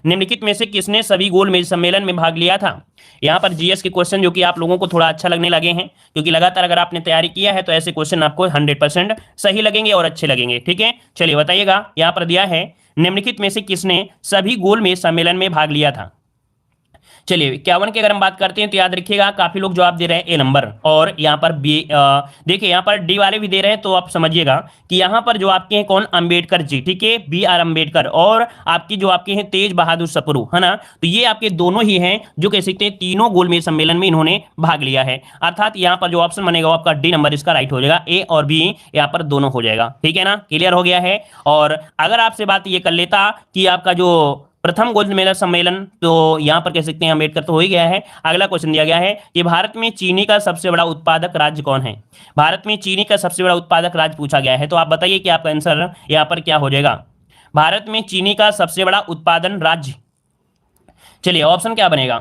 निम्नलिखित में से किसने सभी गोल मेज सम्मेलन में भाग लिया था। यहाँ पर जीएस के क्वेश्चन जो कि आप लोगों को थोड़ा अच्छा लगने लगे हैं, क्योंकि लगातार अगर आपने तैयारी किया है तो ऐसे क्वेश्चन आपको 100% सही लगेंगे और अच्छे लगेंगे। ठीक है, चलिए बताइएगा। यहाँ पर दिया है निम्नलिखित में से किसने सभी गोल मेज सम्मेलन में भाग लिया था। चलिए 51 की अगर हम बात करते हैं तो याद रखिएगा काफी लोग जवाब दे रहे हैं ए नंबर, और यहाँ पर बी देखिए यहाँ पर डी वाले भी दे रहे हैं, तो आप समझिएगा कि यहाँ पर जो आपके हैं कौन, अंबेडकर जी। ठीक है, बी आर अंबेडकर, और आपकी जो आपके हैं तेज बहादुर सप्रू, है ना। तो ये आपके दोनों ही हैं जो कह सकते हैं तीनों गोलमेज सम्मेलन में इन्होंने भाग लिया है। अर्थात यहाँ पर जो ऑप्शन बनेगा आपका डी नंबर इसका राइट हो जाएगा, ए और बी यहाँ पर दोनों हो जाएगा। ठीक है ना, क्लियर हो गया है। और अगर आपसे बात ये कर लेता कि आपका जो प्रथम गोल्ड मेडल सम्मेलन, तो यहां पर कह सकते हैं अम्बेडकर तो हो ही गया है। अगला क्वेश्चन दिया गया है कि भारत में चीनी का सबसे बड़ा उत्पादक राज्य कौन है। भारत में चीनी का सबसे बड़ा उत्पादक राज्य पूछा गया है, तो आप बताइए कि आपका आंसर यहां पर क्या हो जाएगा। भारत में चीनी का सबसे बड़ा उत्पादन राज्य, चलिए ऑप्शन क्या बनेगा।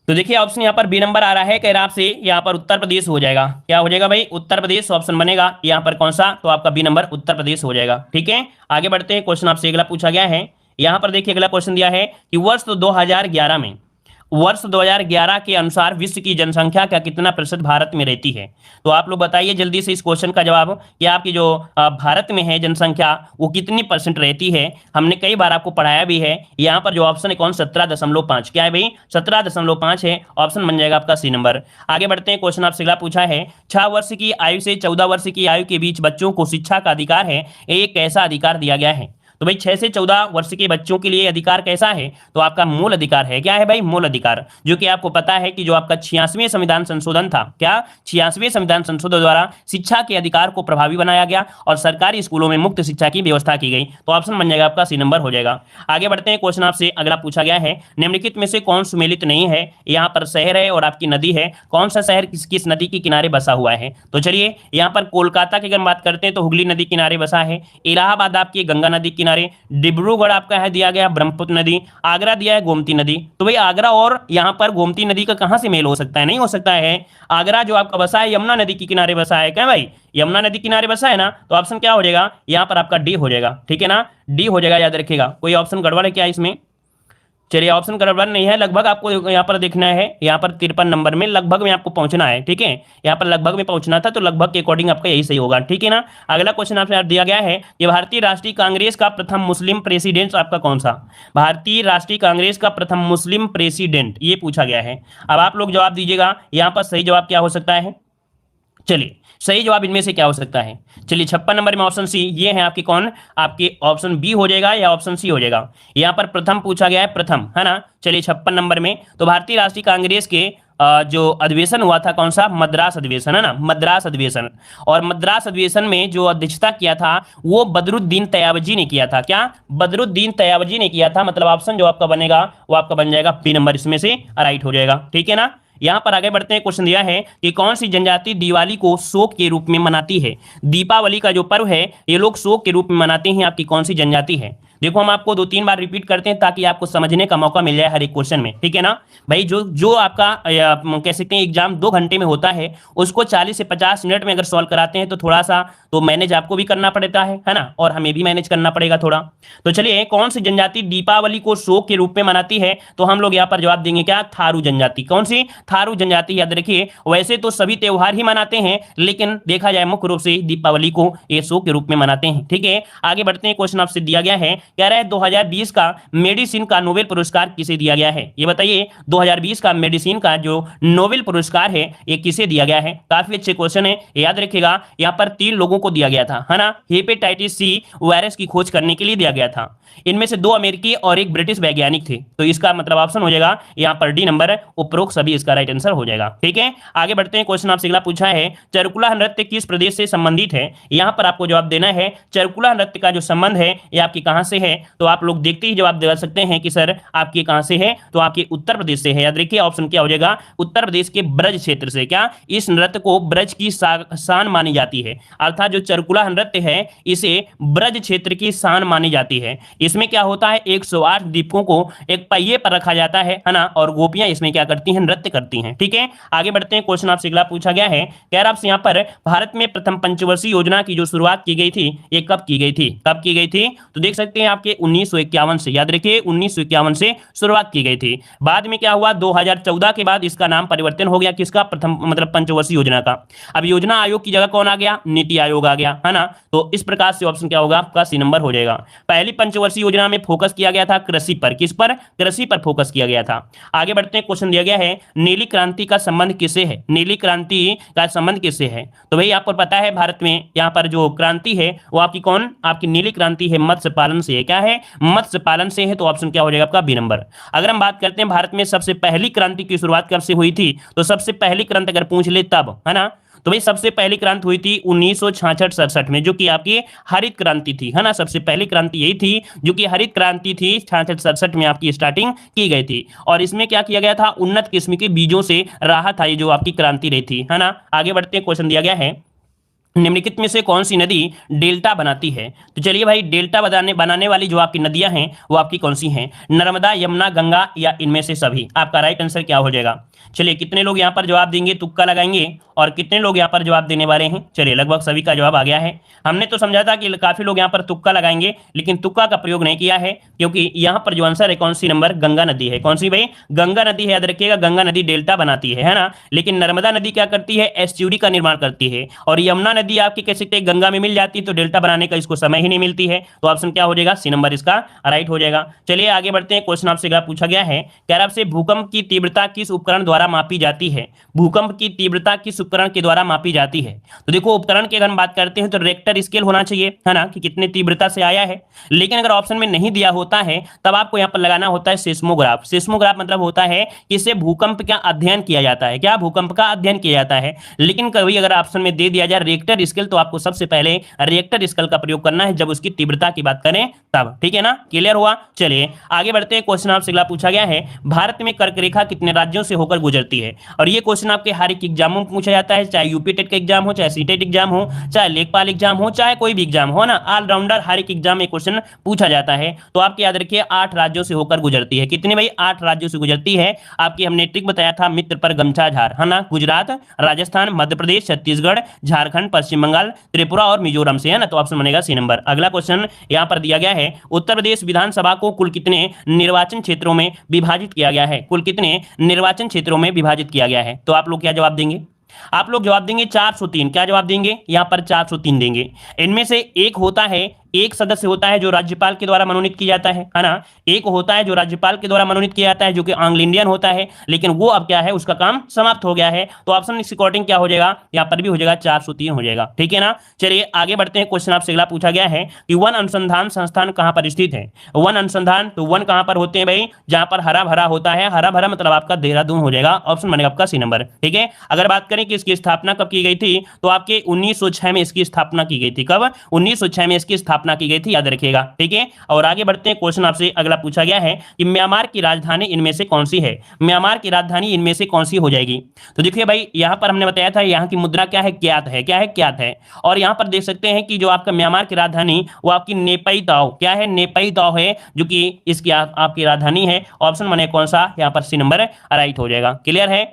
तो देखिए ऑप्शन यहाँ पर बी नंबर आ रहा है, कह रहा आपसे यहाँ पर उत्तर प्रदेश हो जाएगा। क्या हो जाएगा भाई, उत्तर प्रदेश ऑप्शन बनेगा। यहाँ पर कौन सा, तो आपका बी नंबर उत्तर प्रदेश हो जाएगा। ठीक है, आगे बढ़ते हैं। क्वेश्चन आपसे अगला पूछा गया है, यहां पर देखिए अगला क्वेश्चन दिया है कि वर्ष 2011 के अनुसार विश्व की जनसंख्या का कितना प्रतिशत भारत में रहती है। तो आप लोग बताइए जल्दी से इस क्वेश्चन का जवाब कि आपकी जो भारत में है जनसंख्या वो कितनी % रहती है। हमने कई बार आपको पढ़ाया भी है। यहाँ पर जो ऑप्शन है कौन, 17.5। क्या है भाई, 17.5 है। ऑप्शन बन जाएगा आपका सी नंबर। आगे बढ़ते हैं। क्वेश्चन आपसे अगला पूछा है, 6 वर्ष की आयु से 14 वर्ष की आयु के बीच बच्चों को शिक्षा का अधिकार है, ये कैसा अधिकार दिया गया है। तो भाई 6 से 14 वर्ष के बच्चों के लिए अधिकार कैसा है, तो आपका मूल अधिकार है। क्या है भाई, मूल अधिकार, जो कि आपको पता है कि जो आपका 86वें संविधान संशोधन था, क्या 86वें संविधान संशोधन द्वारा शिक्षा के अधिकार को प्रभावी बनाया गया और सरकारी स्कूलों में मुफ्त शिक्षा की व्यवस्था की गई। तो ऑप्शन बन जाएगा आपका सी नंबर हो जाएगा। आगे बढ़ते हैं। क्वेश्चन आपसे अगला पूछा गया है, निम्नलिखित में से कौन सुमेलित नहीं है। यहाँ पर शहर है और आपकी नदी है, कौन सा शहर किस नदी के किनारे बसा हुआ है। तो चलिए यहाँ पर कोलकाता की अगर बात करते हैं तो हुगली नदी किनारे बसा है। इलाहाबाद आपकी गंगा नदी किनारे, डिब्रूगढ़ आपका है दिया गया ब्रह्मपुत्र नदी, आगरा दिया है गोमती नदी। तो भाई आगरा और यहां पर गोमती नदी का कहां से मेल हो सकता है, नहीं हो सकता है। आगरा जो आपका बसा है यमुना नदी के किनारे बसा है। क्या भाई, यमुना नदी किनारे बसा है ना। तो ऑप्शन क्या हो जाएगा, यहां पर आपका डी हो जाएगा। ठीक है ना, डी हो जाएगा, याद रखिएगा। कोई ऑप्शन गड़बड़ है क्या इसमें। चलिए ऑप्शन गड़बड़ नहीं है, लगभग आपको यहाँ पर देखना है। यहाँ पर 53 नंबर में लगभग में आपको पहुंचना है। ठीक है, यहाँ पर लगभग में पहुंचना था, तो लगभग के अकॉर्डिंग आपका यही सही होगा। ठीक है ना। अगला क्वेश्चन आपसे दिया गया है कि भारतीय राष्ट्रीय कांग्रेस का प्रथम मुस्लिम प्रेसिडेंट आपका कौन सा। भारतीय राष्ट्रीय कांग्रेस का प्रथम मुस्लिम प्रेसिडेंट ये पूछा गया है। अब आप लोग जवाब दीजिएगा, यहाँ पर सही जवाब क्या हो सकता है। चलिए सही जवाब इनमें से क्या हो सकता है। चलिए 56 नंबर में ऑप्शन सी, ये है आपके कौन, आपके ऑप्शन बी हो जाएगा या ऑप्शन सी हो जाएगा। यहाँ पर प्रथम पूछा गया है, प्रथम, है ना। चलिए 56 नंबर में तो भारतीय राष्ट्रीय कांग्रेस के जो अधिवेशन हुआ था कौन सा, मद्रास अधिवेशन, है ना, मद्रास अधिवेशन। और मद्रास अधिवेशन में जो अध्यक्षता किया था वो बदरुद्दीन तैयबजी ने किया था। क्या, बदरुद्दीन तैयबजी ने किया था। मतलब ऑप्शन जो आपका बनेगा वो आपका बन जाएगा बी नंबर, इसमें से राइट हो जाएगा। ठीक है ना। यहां पर आगे बढ़ते हैं। क्वेश्चन दिया है कि कौन सी जनजाति दिवाली को शोक के रूप में मनाती है। दीपावली का जो पर्व है ये लोग शोक के रूप में मनाते हैं, आपकी कौन सी जनजाति है। देखो हम आपको 2-3 बार रिपीट करते हैं ताकि आपको समझने का मौका मिल जाए हर एक क्वेश्चन में। ठीक है ना भाई, जो आपका कह सकते हैं एग्जाम 2 घंटे में होता है उसको 40 से 50 मिनट में अगर सॉल्व कराते हैं तो थोड़ा सा तो मैनेज आपको भी करना पड़ता है ना, और हमें भी मैनेज करना पड़ेगा थोड़ा। तो चलिए कौन सी जनजाति दीपावली को शोक के रूप में मनाती है, तो हम लोग यहाँ पर जवाब देंगे क्या, थारू जनजाति। कौन सी, थारू जनजाति। याद रखिए वैसे तो सभी त्योहार ही मनाते हैं, लेकिन देखा जाए मुख्य रूप से दीपावली को ये शोक के रूप में मनाते हैं। ठीक है, आगे बढ़ते हैं। क्वेश्चन आपसे दिया गया है, कह रहा है 2020 का मेडिसिन का नोबेल पुरस्कार किसे दिया गया है। ये बताइए 2020 का मेडिसिन का जो नोबेल पुरस्कार है ये किसे दिया गया है। काफी अच्छे क्वेश्चन है, याद रखिएगा। यहाँ पर 3 लोगों को दिया गया था, है ना। हेपेटाइटिस सी वायरस की खोज करने के लिए दिया गया था। इनमें से 2 अमेरिकी और 1 ब्रिटिश वैज्ञानिक थे। तो इसका मतलब ऑप्शन हो जाएगा यहाँ पर डी नंबर, उपरोक्त सभी इसका राइट आंसर हो जाएगा। ठीक है, आगे बढ़ते हैं। क्वेश्चन आपसे अगला पूछा है, चरकुला नृत्य किस प्रदेश से संबंधित है। यहाँ पर आपको जवाब देना है चरकुला नृत्य का जो संबंध है ये आपकी कहां से है। तो आप लोग देखते ही जवाब दे सकते हैं कि सर आपके कहां से है, तो आपके उत्तर प्रदेश से है। याद रखिए ऑप्शन क्या हो जाएगा, उत्तर प्रदेश के ब्रज क्षेत्र से। क्या, इस नृत्य को ब्रज की शान मानी जाती है, अर्थात जो चरकुला नृत्य है इसे ब्रज क्षेत्र की शान मानी जाती है। इसमें क्या होता है, 108 दीपकों को एक पहिए पर रखा जाता है ना, और गोपियां इसमें क्या करती हैं, नृत्य करती हैं। ठीक है, आगे बढ़ते हैं। क्वेश्चन आपसे अगला पूछा गया है, कह रहा आपसे यहाँ पर भारत में प्रथम पंचवर्षीय योजना की जो शुरुआत की गई थी ये कब की गई थी, कब की गई थी। तो देख सकते हैं हैं आपके 1951 से, याद रखिए 1951 से शुरुआत की गई थी। बाद में क्या हुआ, 2014 के बाद इसका नाम परिवर्तन हो गया, किसका, प्रथम मतलब पंचवर्षीय योजना का। अब योजना आयोग की जगह कौन आ गया, नीति आयोग आ गया, है ना। तो इस प्रकार से ऑप्शन क्या होगा आपका, सी नंबर हो जाएगा। पहली पंचवर्षीय योजना में फोकस किया गया था कृषि पर, किस पर, कृषि पर फोकस किया गया था। आगे बढ़ते हैं, क्वेश्चन दिया गया है नीली क्रांति का संबंध किससे है, नीली क्रांति का संबंध किससे है। तो भाई आपको पता है भारत में यहाँ पर जो क्रांति है वो आपकी कौन, आपकी नीली क्रांति है मत्स्य पालन से है, क्या है, मत्स्य पालन से है। तो ऑप्शन क्या हो जाएगा आपका, बी नंबर। अगर हम बात करते हैं भारत में सबसे पहली क्रांति की शुरुआत कब से हुई थी, तो सबसे पहली क्रांति अगर पूछ ले तब, है ना। तो भाई सबसे पहली क्रांति हुई थी 1966-67 में, जो कि आपकी हरित क्रांति थी, है ना। सबसे पहली क्रांति यही थी जो कि हरित क्रांति थी, 66-67 में आपकी स्टार्टिंग की गई थी। और इसमें क्या किया गया था, उन्नत किस्म के बीजों से राहत आई, जो आपकी क्रांति रही थी, है ना। आगे बढ़ते हैं, क्वेश्चन दिया गया है निम्नलिखित में से कौन सी नदी डेल्टा बनाती है। तो चलिए भाई, डेल्टा बनाने वाली जो आपकी नदियां हैं वो आपकी कौन सी हैं, नर्मदा, यमुना, गंगा या इनमें से सभी। आपका राइट आंसर क्या हो जाएगा। चलिए कितने लोग यहाँ पर जवाब देंगे, तुक्का लगाएंगे, और कितने लोग यहाँ पर जवाब देने वाले हैं। चलिए लगभग सभी का जवाब आ गया है। हमने तो समझा था कि काफी लोग यहाँ पर तुक्का लगाएंगे, लेकिन तुक्का का प्रयोग नहीं किया है, क्योंकि यहाँ पर जो आंसर है कौन सी नंबर, गंगा नदी है। कौन सी भाई, गंगा नदी है, याद रखिएगा गंगा नदी डेल्टा बनाती है ना। लेकिन नर्मदा नदी क्या करती है, एस्ट्यूरी का निर्माण करती है। और यमुना नदी आपकी कह सकते हैं गंगा में मिल जाती है, तो डेल्टा बनाने का इसको समय ही नहीं मिलती है। तो ऑप्शन क्या हो जाएगा, सी नंबर इसका राइट हो जाएगा। चलिए आगे बढ़ते हैं, क्वेश्चन आपसे पूछा गया है, कह रहा आपसे भूकंप की तीव्रता किस उपकरण द्वारा मापी जाती है, भूकंप की तीव्रता किस उपकरण के द्वारा मापी जाती है। तो देखो उपकरण की अगर हम बात करते हैं तो रेक्टर स्केल होना चाहिए, है ना, कि कितने तीव्रता से आया है। लेकिन अगर ऑप्शन में नहीं दिया होता है तब आपको यहाँ पर लगाना होता है सेस्मोग्राफ। सेस्मोग्राफ मतलब होता है कि इससे भूकंप का अध्ययन किया जाता है, क्या, भूकंप का अध्ययन किया जाता है। लेकिन कभी अगर ऑप्शन में दे दिया जाए रेक्टर स्केल, तो आपको सबसे पहले रिएक्टर स्केल का प्रयोग करना है जब उसकी तीव्रता की बात करें तब, ठीक है ना, क्लियर हुआ। चलिए आगे बढ़ते हैं, क्वेश्चन आपसे पूछा गया है भारत में कर्क रेखा कितने राज्यों से होकर गुजरती है। और ये क्वेश्चन आपके हर एक एग्जामों में पूछा जाता है, चाहे यूपी टेट का एग्जाम हो, चाहे सीटेट एग्जाम हो, चाहे लेखपाल एग्जाम हो, चाहे कोई भी एग्जाम हो ना, ऑलराउंडर हर एक एग्जाम में क्वेश्चन पूछा जाता है। तो आपके याद रखिए 8 राज्यों से होकर गुजरती है। कितने भाई, 8 राज्यों से गुजरती है। आपकी हमने ट्रिक बताया था मित्र पर गमछा झार, है ना, गुजरात, राजस्थान, मध्य प्रदेश, छत्तीसगढ़, झारखंड, पश्चिम बंगाल, त्रिपुरा और मिजोरम से, है ना। तो ऑप्शन बनेगा सी नंबर। अगला क्वेश्चन यहाँ पर दिया गया है, उत्तर प्रदेश विधानसभा को कुल कितने निर्वाचन क्षेत्रों में विभाजित किया गया है, कुल कितने निर्वाचन क्षेत्रों में विभाजित किया गया है। तो आप लोग क्या जवाब देंगे, आप लोग जवाब देंगे 403। क्या जवाब देंगे, यहां पर 403 देंगे। इनमें से एक होता है, एक सदस्य होता है जो राज्यपाल के द्वारा मनोनीत किया जाता है ना, एक होता है जो राज्यपाल के द्वारा मनोनीत किया जाता है, जो कि आंग्ल इंडियन होता है, लेकिन वो अब क्या है, उसका काम समाप्त हो गया है। तो ऑप्शन इस अकॉर्डिंग क्या हो जाएगा, यहाँ पर भी हो जाएगा 403 हो जाएगा, ठीक है ना। चलिए आगे बढ़ते हैं, क्वेश्चन आपसे अगला पूछा गया है कि वन अनुसंधान संस्थान कहां पर स्थित है। वन अनुसंधान, तो वन कहां पर होते हैं भाई, जहां पर हरा भरा होता है, हरा भरा मतलब आपका देहरादून हो जाएगा, ऑप्शन बनेगा आपका सी नंबर, ठीक है। अगर बात करें कि इसकी स्थापना कब की गई थी, तो आपके 1906 में इसकी स्थापना की गई थी। कब, 1906 में इसकी स्थापना की गई थी, याद रखिएगा, ठीक है। और आगे बढ़ते हैं, क्वेश्चन आपसे अगला पूछा गया है कि म्यांमार की राजधानी इनमें से कौन सी है, म्यांमार की राजधानी इनमें से कौन सी हो जाएगी। तो देखिए भाई, यहां पर हमने बताया था यहाँ की मुद्रा क्या है, क्यात है, क्या है, क्यात है। और यहां पर देख सकते हैं कि जो आपका म्यांमार की राजधानी वो आपकी नेपई ताओ, क्या है, नेपई ताओ है, जो कि इसकी आपकी राजधानी है। ऑप्शन बने कौन सा, यहाँ पर सी नंबर राइट हो जाएगा, क्लियर है।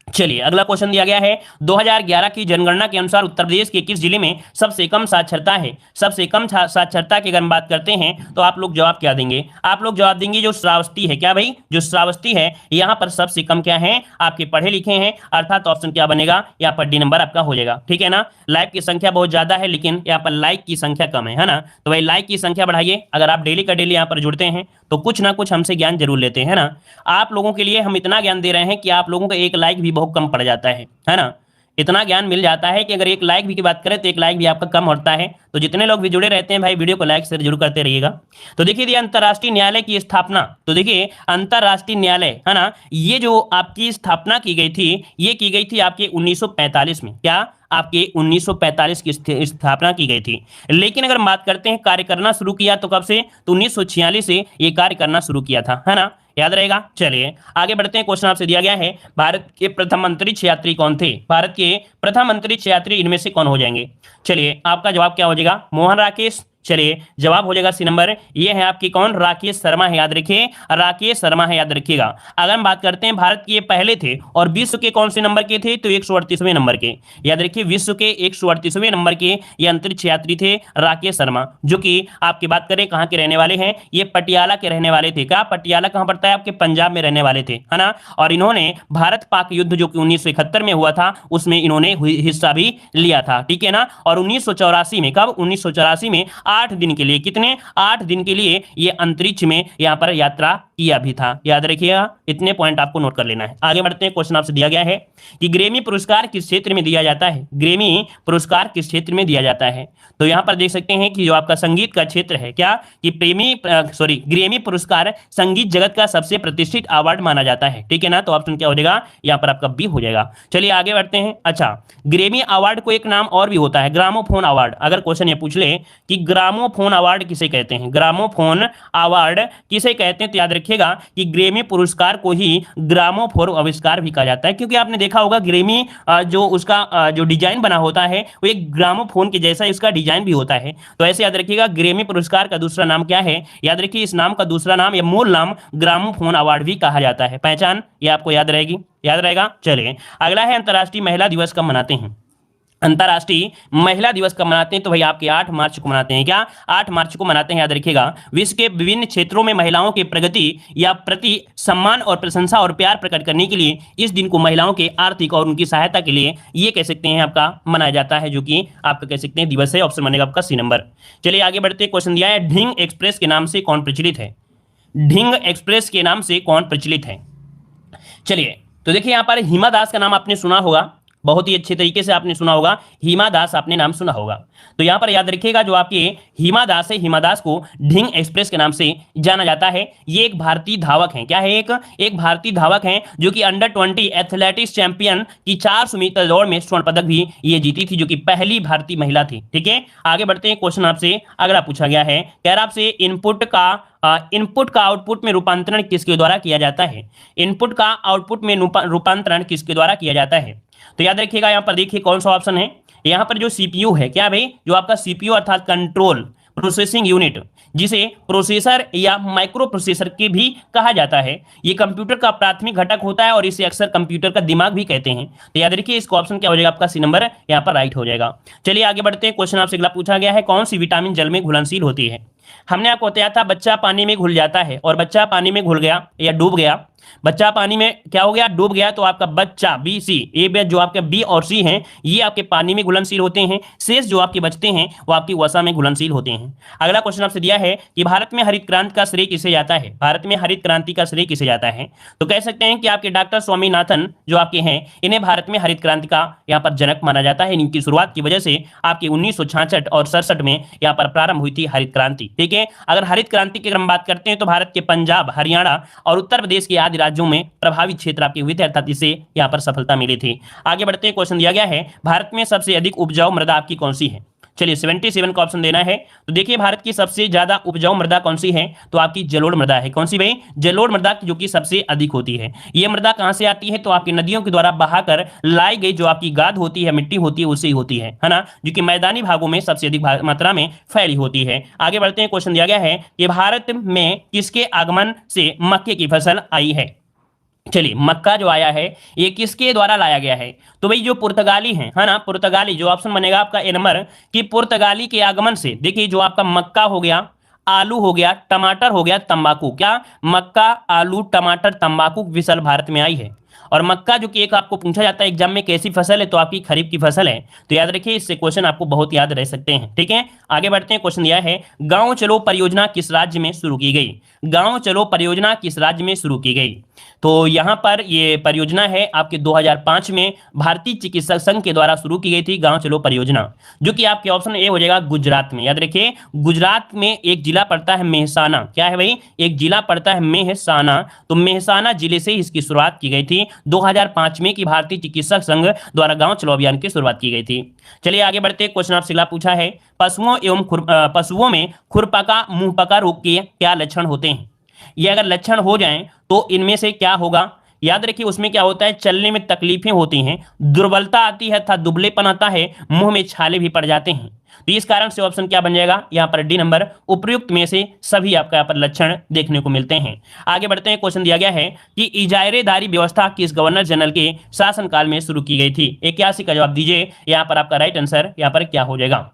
चलिए अगला क्वेश्चन दिया गया है, 2011 की जनगणना के अनुसार उत्तर प्रदेश के किस जिले में सबसे कम साक्षरता है। सबसे कम साक्षरता की अगर हम बात करते हैं तो आप लोग जवाब क्या देंगे, आप लोग जवाब देंगे जो श्रावस्ती है, क्या भाई, जो श्रावस्ती है, यहाँ पर सबसे कम क्या है, आपके पढ़े लिखे हैं, अर्थात ऑप्शन क्या बनेगा, यहाँ पर डी नंबर आपका हो जाएगा, ठीक है ना। लाइक की संख्या बहुत ज्यादा है, लेकिन यहाँ पर लाइक की संख्या कम है ना। तो भाई लाइक की संख्या बढ़ाइए। अगर आप डेली का डेली यहाँ पर जुड़ते हैं तो कुछ ना कुछ हमसे ज्ञान जरूर लेते हैं ना। आप लोगों के लिए हम इतना ज्ञान दे रहे हैं कि आप लोगों का एक लाइक भी बहुत कम पड़ जाता है ना। इतना ज्ञान मिल जाता है कि अगर एक लाइक भी की बात करें तो एक लाइक भी आपका कम होता है। तो जितने लोग भी जुड़े रहते हैं भाई, वीडियो को लाइक शेयर जरूर करते रहिएगा। तो देखिए अंतर्राष्ट्रीय न्यायालय की स्थापना, तो देखिए अंतर्राष्ट्रीय न्यायालय, है ना, ये जो आपकी स्थापना की गई थी, ये की गई थी आपके 1945 में, क्या, आपके 1945 की स्थापना की गई थी। लेकिन अगर बात करते हैं कार्य करना शुरू किया तो कब से, तो 1946 से ये कार्य करना शुरू किया था, है ना, याद रहेगा। चलिए आगे बढ़ते हैं, क्वेश्चन आपसे दिया गया है, भारत के प्रथम अंतरिक्ष यात्री कौन थे, भारत के प्रथम अंतरिक्ष यात्री इनमें से कौन हो जाएंगे। चलिए आपका जवाब क्या हो जाएगा, मोहन राकेश, चलिए जवाब हो जाएगा सी नंबर। ये है आपकी कौन, राकेश शर्मा है, याद रखिए राकेश शर्मा है, याद रखिएगा। अगर हम बात करते हैं भारत के ये पहले थे और विश्व के कौन से नंबर के थे, तो 138वें नंबर के, याद रखिए विश्व के 138वें नंबर के ये अंतरिक्ष यात्री थे राकेश शर्मा, जो कि आपकी बात करें कहाँ के रहने वाले हैं, ये पटियाला के रहने वाले थे। क्या पटियाला कहाँ पड़ता है, आपके पंजाब में रहने वाले थे, है ना। और इन्होंने भारत पाक युद्ध जो कि 1971 में हुआ था उसमें इन्होंने हिस्सा भी लिया था, ठीक है ना। और 1984 में, कब, 1984 में 8 दिन के लिए, कितने, 8 दिन के लिए ये अंतरिक्ष में यहां पर यात्रा किया भी था, याद रखिएगा। इतने पॉइंट आपको नोट कर लेना है। आगे बढ़ते हैं, क्वेश्चन आपसे दिया गया है कि ग्रेमी पुरस्कार किस क्षेत्र में दिया जाता है, ग्रेमी पुरस्कार किस क्षेत्र में दिया जाता है। तो यहां पर देख सकते हैं कि जो आपका संगीत का क्षेत्र है, क्या कि ग्रेमी पुरस्कार संगीत जगत का सबसे प्रतिष्ठित अवार्ड माना जाता है, ठीक है ना। तो ऑप्शन क्या हो जाएगा, यहां पर आपका बी हो जाएगा। चलिए आगे बढ़ते हैं। अच्छा, ग्रेमी अवार्ड को एक नाम और भी होता है, ग्रामोफोन अवार्ड। अगर क्वेश्चन ये पूछ ले कि ग्रामोफोन अवार्ड किसे कहते हैं, ग्रामोफोन अवार्ड किसे कहते हैं, तो याद रखिएगा कि ग्रेमी पुरस्कार को ही ग्रामोफोन आविष्कार भी कहा जाता है, क्योंकि आपने देखा होगा ग्रेमी जो उसका जो डिजाइन बना होता है वो एक ग्रामोफोन के जैसा इसका डिजाइन भी होता है। तो ऐसे याद रखिएगा ग्रेमी पुरस्कार का दूसरा नाम क्या है, याद रखिए इस नाम का दूसरा नाम या मूल नाम ग्रामोफोन अवार्ड भी कहा जाता है। पहचान ये आपको याद रहेगी, याद रहेगा। चलिए अगला है अंतर्राष्ट्रीय महिला दिवस कब मनाते हैं, अंतर्राष्ट्रीय महिला दिवस कब मनाते हैं, तो भाई आपके 8 मार्च को मनाते हैं। क्या, 8 मार्च को मनाते हैं, याद रखिएगा। विश्व के विभिन्न क्षेत्रों में महिलाओं के प्रगति या प्रति सम्मान और प्रशंसा और प्यार प्रकट करने के लिए इस दिन को महिलाओं के आर्थिक और उनकी सहायता के लिए ये कह सकते हैं आपका मनाया जाता है, जो कि आपका कह सकते हैं दिवस है। ऑप्शन बनेगा आपका सी नंबर। चलिए आगे बढ़ते, क्वेश्चन दिया है ढिंग एक्सप्रेस के नाम से कौन प्रचलित है, ढिंग एक्सप्रेस के नाम से कौन प्रचलित है। चलिए तो देखिए यहाँ पर हिमा दास का नाम आपने सुना होगा, बहुत ही अच्छे तरीके से आपने सुना होगा, हिमा दास आपने नाम सुना होगा। तो यहां पर याद रखिएगा जो आपके हिमा दास है, हिमा दास को ढिंग एक्सप्रेस के नाम से जाना जाता है। ये एक भारतीय धावक हैं, क्या है, एक भारतीय धावक हैं जो कि अंडर 20 एथलेटिक्स चैंपियन की 400 मीटर दौड़ में स्वर्ण पदक भी ये जीती थी, जो कि पहली भारतीय महिला थी, ठीक है। आगे बढ़ते हैं, क्वेश्चन आपसे अगला पूछा गया है, कह रहा आपसे इनपुट का आउटपुट में रूपांतरण किसके द्वारा किया जाता है, इनपुट का आउटपुट में रूपांतरण किसके द्वारा किया जाता है। तो याद रखिएगा यहां पर देखिए कौन सा ऑप्शन है, यहां पर जो सीपीयू है, क्या भाई, जो आपका सीपीयू अर्थात कंट्रोल प्रोसेसिंग यूनिट, जिसे प्रोसेसर या माइक्रो प्रोसेसर के भी कहा जाता है, ये कंप्यूटर का प्राथमिक घटक होता है और इसे अक्सर कंप्यूटर का दिमाग भी कहते हैं। तो याद रखिए इसका ऑप्शन क्या हो जाएगा, आपका सी नंबर यहां पर राइट हो जाएगा। चलिए आगे बढ़ते हैं, क्वेश्चन आपसे अगला पूछा गया है, कौन सी विटामिन जल में घुलनशील होती है। हमने आपको बताया था बच्चा पानी में घुल जाता है, और बच्चा पानी में घुल गया या डूब गया, बच्चा पानी में क्या हो गया, डूब गया, तो आपका बच्चा बी सी, ये जो आपके बी और सी हैं ये आपके पानी में घुलनशील होते हैं, शेष जो आपके बचते हैं वो आपकी वसा में घुलनशील होते हैं। अगला क्वेश्चन आपसे दिया है कि भारत में हरित क्रांति का श्रेय किसे जाता है, भारत में हरित क्रांति का श्रेय किसे जाता है। तो कह सकते हैं कि आपके डॉक्टर स्वामीनाथन जो आपके हैं, इन्हें भारत में हरित क्रांति का यहाँ पर जनक माना जाता है। इनकी शुरुआत की वजह से आपकी 1966 और 67 में यहाँ पर प्रारंभ हुई थी हरित क्रांति, ठीक है। अगर हरित क्रांति की हम बात करते हैं तो भारत के पंजाब, हरियाणा और उत्तर प्रदेश के आदि राज्यों में प्रभावित क्षेत्र आपके हुए थे, अर्थात इसे यहां पर सफलता मिली थी। आगे बढ़ते हैं, क्वेश्चन दिया गया है भारत में सबसे अधिक उपजाऊ मृदा आपकी कौन सी है। चलिए 77 का ऑप्शन देना है। तो देखिए भारत की सबसे ज्यादा उपजाऊ मृदा कौन सी है, तो आपकी जलोढ़ मृदा है। कौन सी भाई, जलोढ़ मृदा जो कि सबसे अधिक होती है। ये मृदा कहां से आती है, तो आपकी नदियों के द्वारा बहाकर लाई गई जो आपकी गाद होती है, मिट्टी होती है, उससे होती है ना, जो कि मैदानी भागों में सबसे अधिक मात्रा में फैली होती है। आगे बढ़ते हैं, क्वेश्चन दिया गया है कि भारत में किसके आगमन से मक्के की फसल आई है। चलिए मक्का जो आया है ये किसके द्वारा लाया गया है, तो भाई जो पुर्तगाली हैं, है ना, पुर्तगाली, जो ऑप्शन बनेगा आपका ए नंबर कि पुर्तगाली के आगमन से। देखिए जो आपका मक्का हो गया, आलू हो गया, टमाटर हो गया, तंबाकू, क्या, मक्का, आलू, टमाटर, तंबाकू विशल भारत में आई है। और मक्का जो कि एक आपको पूछा जाता है एग्जाम में कैसी फसल है, तो आपकी खरीफ की फसल है। तो याद रखिए इससे क्वेश्चन आपको बहुत याद रह सकते हैं, ठीक है। आगे बढ़ते हैं, क्वेश्चन दिया है गांव चलो परियोजना किस राज्य में शुरू की गई, गांव चलो परियोजना किस राज्य में शुरू की गई। तो यहां पर ये परियोजना है आपके 2005 में भारतीय चिकित्सक संघ के द्वारा शुरू की गई थी गांव चलो परियोजना, जो कि आपके ऑप्शन ए हो जाएगा गुजरात में। याद रखिए गुजरात में एक जिला पड़ता है मेहसाना, क्या है भाई, एक जिला पड़ता है मेहसाना, तो मेहसाना जिले से इसकी शुरुआत की गई थी 2005 में कि भारतीय चिकित्सक संघ द्वारा गांव चलो अभियान की शुरुआत की गई थी। चलिए आगे बढ़ते, क्वेश्चन आपसे अगला पूछा है पशुओं में खुरपका मुंहपका रोग के क्या लक्षण होते हैं। ये अगर लक्षण हो जाएं तो इनमें से क्या होगा, याद रखिए उसमें क्या होता है, चलने में तकलीफें होती हैं, दुर्बलता आती है तथा दुबलेपन आता है, मुंह में छाले भी पड़ जाते हैं। तो इस कारण से ऑप्शन क्या बन जाएगा यहाँ पर, डी नंबर, उपर्युक्त में से सभी आपका यहाँ पर लक्षण देखने को मिलते हैं। आगे बढ़ते हैं, क्वेश्चन दिया गया है कि इजारेदारी व्यवस्था किस गवर्नर जनरल के शासनकाल में शुरू की गई थी। 81 का जवाब दीजिए, यहाँ पर आपका राइट आंसर यहाँ पर क्या हो जाएगा।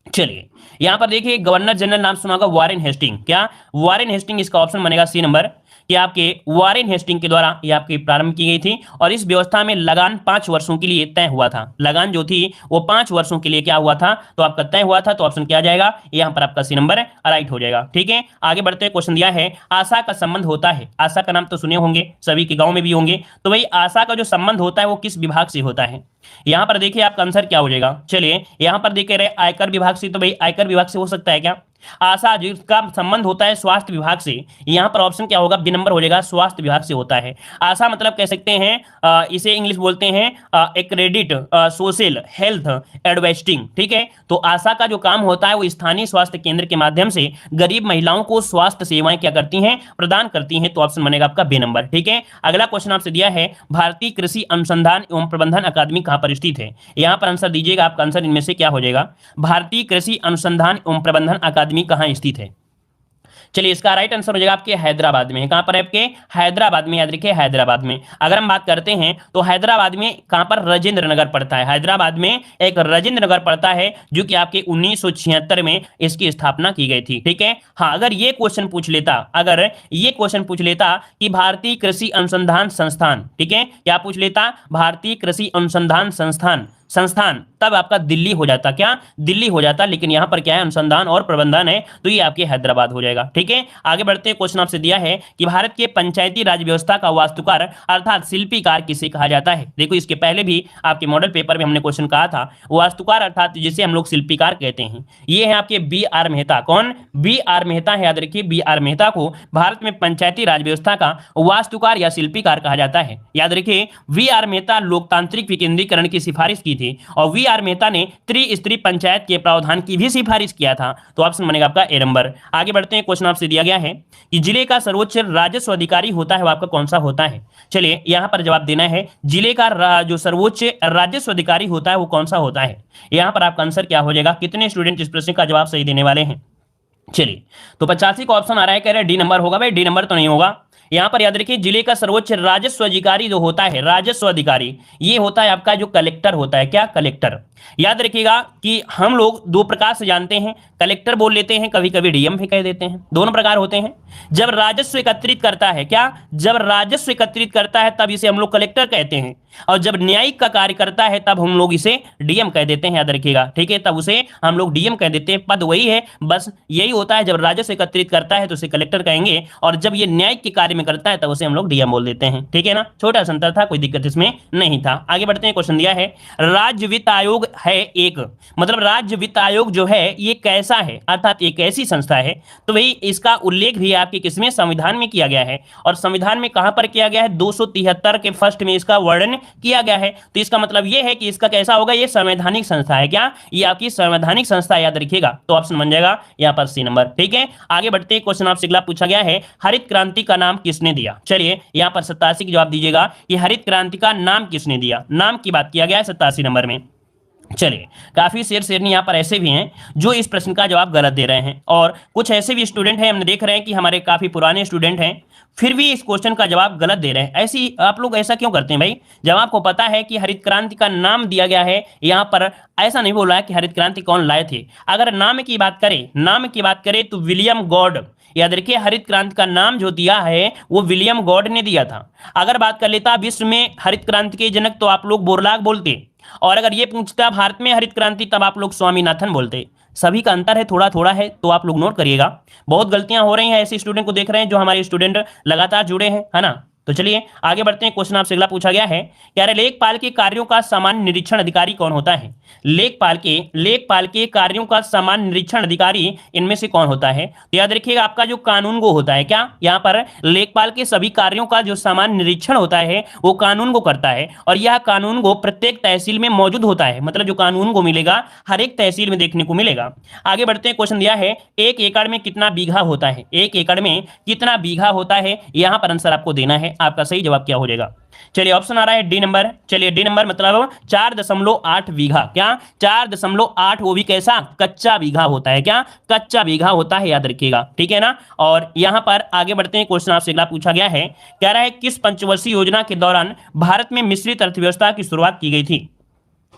चलिए यहां पर देखिए, गवर्नर जनरल नाम सुना होगा वॉरेन हेस्टिंग, क्या वॉरेन हेस्टिंग, इसका ऑप्शन बनेगा सी नंबर, कि आपके वॉरेन हेस्टिंग के द्वारा ये आपकी प्रारंभ की गई थी। और इस व्यवस्था में लगान 5 वर्षों के लिए तय हुआ था, लगान जो थी वो 5 वर्षों के लिए क्या हुआ था, तो आपका तय हुआ था। तो ऑप्शन क्या जाएगा, यहां पर आपका सी नंबर राइट हो जाएगा। ठीक है, आगे बढ़ते हैं, क्वेश्चन दिया है आशा का संबंध होता है, आशा का नाम तो सुने होंगे, सभी के गांव में भी होंगे, तो भाई आशा का जो संबंध होता है वो किस विभाग से होता है। यहां पर देखिए आपका आंसर क्या हो जाएगा। चलिए यहां पर देख रहे आयकर विभाग से, तो भाई आयकर विभाग से हो सकता है क्या। आशा जिसका संबंध होता है स्वास्थ्य विभाग से, यहां पर ऑप्शन क्या होगा, बी नंबर हो जाएगा, स्वास्थ्य विभाग से होता है। आशा मतलब कह सकते हैं इसे इंग्लिश बोलते हैं एक्रेडिट सोशल हेल्थ एडवाइजिंग। ठीक है, तो आशा का जो काम होता है वो स्थानीय स्वास्थ्य केंद्र के माध्यम से गरीब महिलाओं को स्वास्थ्य सेवाएं क्या करती हैं, प्रदान करती हैं। तो ऑप्शन बनेगा आपका बी नंबर। ठीक है, अगला क्वेश्चन आपसे दिया है भारतीय कृषि अनुसंधान एवं प्रबंधन अकादमी कहां पर स्थित है। यहां पर आंसर दीजिएगा, आपका आंसर इनमें से क्या हो जाएगा, भारतीय कृषि अनुसंधान एवं प्रबंधन अकादमी कहां स्थित है। चलिए इसका राइट आंसर हो जाएगा आपके हैदराबाद में। कहां पर है आपके, हैदराबाद में, याद रखिए हैदराबाद में। अगर हम बात करते हैं तो हैदराबाद में कहां पर, राजेंद्र नगर पड़ता है, हैदराबाद में एक राजेंद्र नगर पड़ता है जो कि आपके 1976 में इसकी स्थापना की गई थी। ठीक है, हाँ अगर ये क्वेश्चन पूछ लेता, अगर ये क्वेश्चन पूछ लेता कि भारतीय कृषि अनुसंधान संस्थान, ठीक है, क्या पूछ लेता, भारतीय कृषि अनुसंधान संस्थान, तब आपका दिल्ली हो जाता, क्या दिल्ली हो जाता, लेकिन यहां पर क्या है, अनुसंधान और प्रबंधन है, तो ये आपके हैदराबाद हो जाएगा। ठीक है, आगे बढ़ते हैं, क्वेश्चन आपसे दिया है कि भारत के पंचायती राज व्यवस्था का वास्तुकार अर्थात शिल्पीकार किसे कहा जाता है। देखो इसके पहले भी आपके मॉडल पेपर में हमने क्वेश्चन कहा था, वास्तुकार अर्थात जिसे हम लोग शिल्पीकार कहते हैं, ये है आपके बी आर मेहता। कौन, बी आर मेहता है, याद रखिए बी आर मेहता को भारत में पंचायती राज व्यवस्था का वास्तुकार या शिल्पीकार कहा जाता है। याद रखिए वी आर मेहता लोकतांत्रिक विकेंद्रीकरण की सिफारिश की थी और वी आर मेहता ने त्रिस्तरीय पंचायत के प्रावधान की भी सिफारिश किया था। तो ऑप्शन बनेगा आपका ए नंबर। आगे बढ़ते हैं, क्वेश्चन आपसे दिया गया है कि जिले का सर्वोच्च राजस्व अधिकारी होता है वो आपका कौन सा होता है। चलिए यहां पर जवाब देना है, जिले का जो सर्वोच्च राजस्व अधिकारी होता है वो कौन सा होता है। यहां पर आपका आंसर क्या हो जाएगा, कितने स्टूडेंट इस प्रश्न का जवाब सही देने वाले हैं। चलिए तो 85 का ऑप्शन आ रहा है, कह रहे हैं डी नंबर होगा। भाई डी नंबर तो नहीं होगा, यहां पर याद रखिए जिले का सर्वोच्च राजस्व अधिकारी जो होता है, राजस्व अधिकारी ये होता है आपका जो कलेक्टर होता है, क्या कलेक्टर। याद रखिएगा कि हम लोग दो प्रकार से जानते हैं, कलेक्टर बोल लेते हैं, कभी कभी डीएम भी कह देते हैं, दोनों प्रकार होते हैं। जब राजस्व एकत्रित करता है, क्या जब राजस्व एकत्रित करता है तब इसे हम लोग कलेक्टर कहते हैं, और जब न्यायिक का कार्य करता है तब हम लोग इसे डीएम कह देते हैं। याद रखिएगा, ठीक है, तब उसे हम लोग डीएम कह देते हैं, पद वही है, बस यही होता है। जब राजस्व एकत्रित करता है तो उसे कलेक्टर कहेंगे, और जब ये न्यायिक के कार्य में करता है तब उसे हम लोग डीएम बोल देते हैं। ठीक है ना, छोटा सा अंतर था, कोई दिक्कत इसमें नहीं था। आगे बढ़ते हैं, क्वेश्चन दिया है राज्य वित्त आयोग है एक, मतलब राज्य वित्त आयोग जो है ये कैसा है, अर्थात एक ऐसी संस्था है। तो भाई इसका उल्लेख भी आपके किसमें, संविधान में किया गया है, और संविधान में कहां पर किया गया है, 273 के फर्स्ट में इसका वर्णन किया गया है। तो इसका मतलब यह है कि इसका कैसा होगा, ये संवैधानिक संस्था है, क्या ये आपकी संवैधानिक संस्था, याद रखिएगा। तो ऑप्शन बन जाएगा यहां पर सी नंबर। ठीक है, आगे बढ़ते हैं, क्वेश्चन आपसे अगला पूछा गया है हरित क्रांति का नाम किसने दिया। चलिए यहां पर 87 की जवाब दीजिएगा कि हरित क्रांति का नाम किसने दिया, नाम की बात किया गया है 87 नंबर में। चलिए काफी शेर शेरनी यहाँ पर ऐसे भी हैं जो इस प्रश्न का जवाब गलत दे रहे हैं, और कुछ ऐसे भी स्टूडेंट हैं, हम देख रहे हैं कि हमारे काफी पुराने स्टूडेंट हैं फिर भी इस क्वेश्चन का जवाब गलत दे रहे हैं। ऐसी आप लोग ऐसा क्यों करते हैं भाई, जब आपको पता है कि हरित क्रांति का नाम दिया गया है, यहाँ पर ऐसा नहीं बोला है कि हरित क्रांति कौन लाए थे। अगर नाम की बात करें, नाम की बात करें तो विलियम गॉड, याद रखिए हरित क्रांति का नाम जो दिया है वो विलियम गॉड ने दिया था। अगर बात कर लेता विश्व में हरित क्रांति के जनक तो आप लोग बोरलाग बोलते, और अगर ये पूछता भारत में हरित क्रांति तब आप लोग स्वामीनाथन बोलते। सभी का अंतर है, थोड़ा थोड़ा है, तो आप लोग नोट करिएगा। बहुत गलतियां हो रही हैं, ऐसे स्टूडेंट को देख रहे हैं जो हमारे स्टूडेंट लगातार जुड़े हैं, है ना। तो चलिए आगे बढ़ते हैं, क्वेश्चन आपसे अगला पूछा गया है यार लेखपाल के कार्यों का सामान्य निरीक्षण अधिकारी कौन होता है। लेखपाल के कार्यों का सामान्य निरीक्षण अधिकारी इनमें से कौन होता है। तो याद रखिएगा आपका जो कानूनगो होता है, क्या यहाँ पर लेखपाल के सभी कार्यों का जो सामान्य निरीक्षण होता है वो कानूनगो करता है, और यह कानूनगो प्रत्येक तहसील में मौजूद होता है, मतलब जो कानूनगो मिलेगा हर एक तहसील में देखने को मिलेगा। आगे बढ़ते हैं, क्वेश्चन दिया है 1 एकड़ में कितना बीघा होता है, 1 एकड़ में कितना बीघा होता है, यहाँ पर आंसर आपको देना है। है आपका सही जवाब क्या हो जाएगा। चलिए ऑप्शन आ रहा है डी नंबर। चलिए डी नंबर मतलब 4.8 बीघा, क्या 4.8, वो भी कैसा, कच्चा बीघा होता है, क्या कच्चा बीघा होता है, याद रखिएगा, ठीक है ना। और यहां पर आगे बढ़ते हैं, क्वेश्चन आपसे अगला पूछा गया है, कह रहा है किस पंचवर्षीय योजना के दौरान भारत में मिश्रित अर्थव्यवस्था की शुरुआत की गई थी।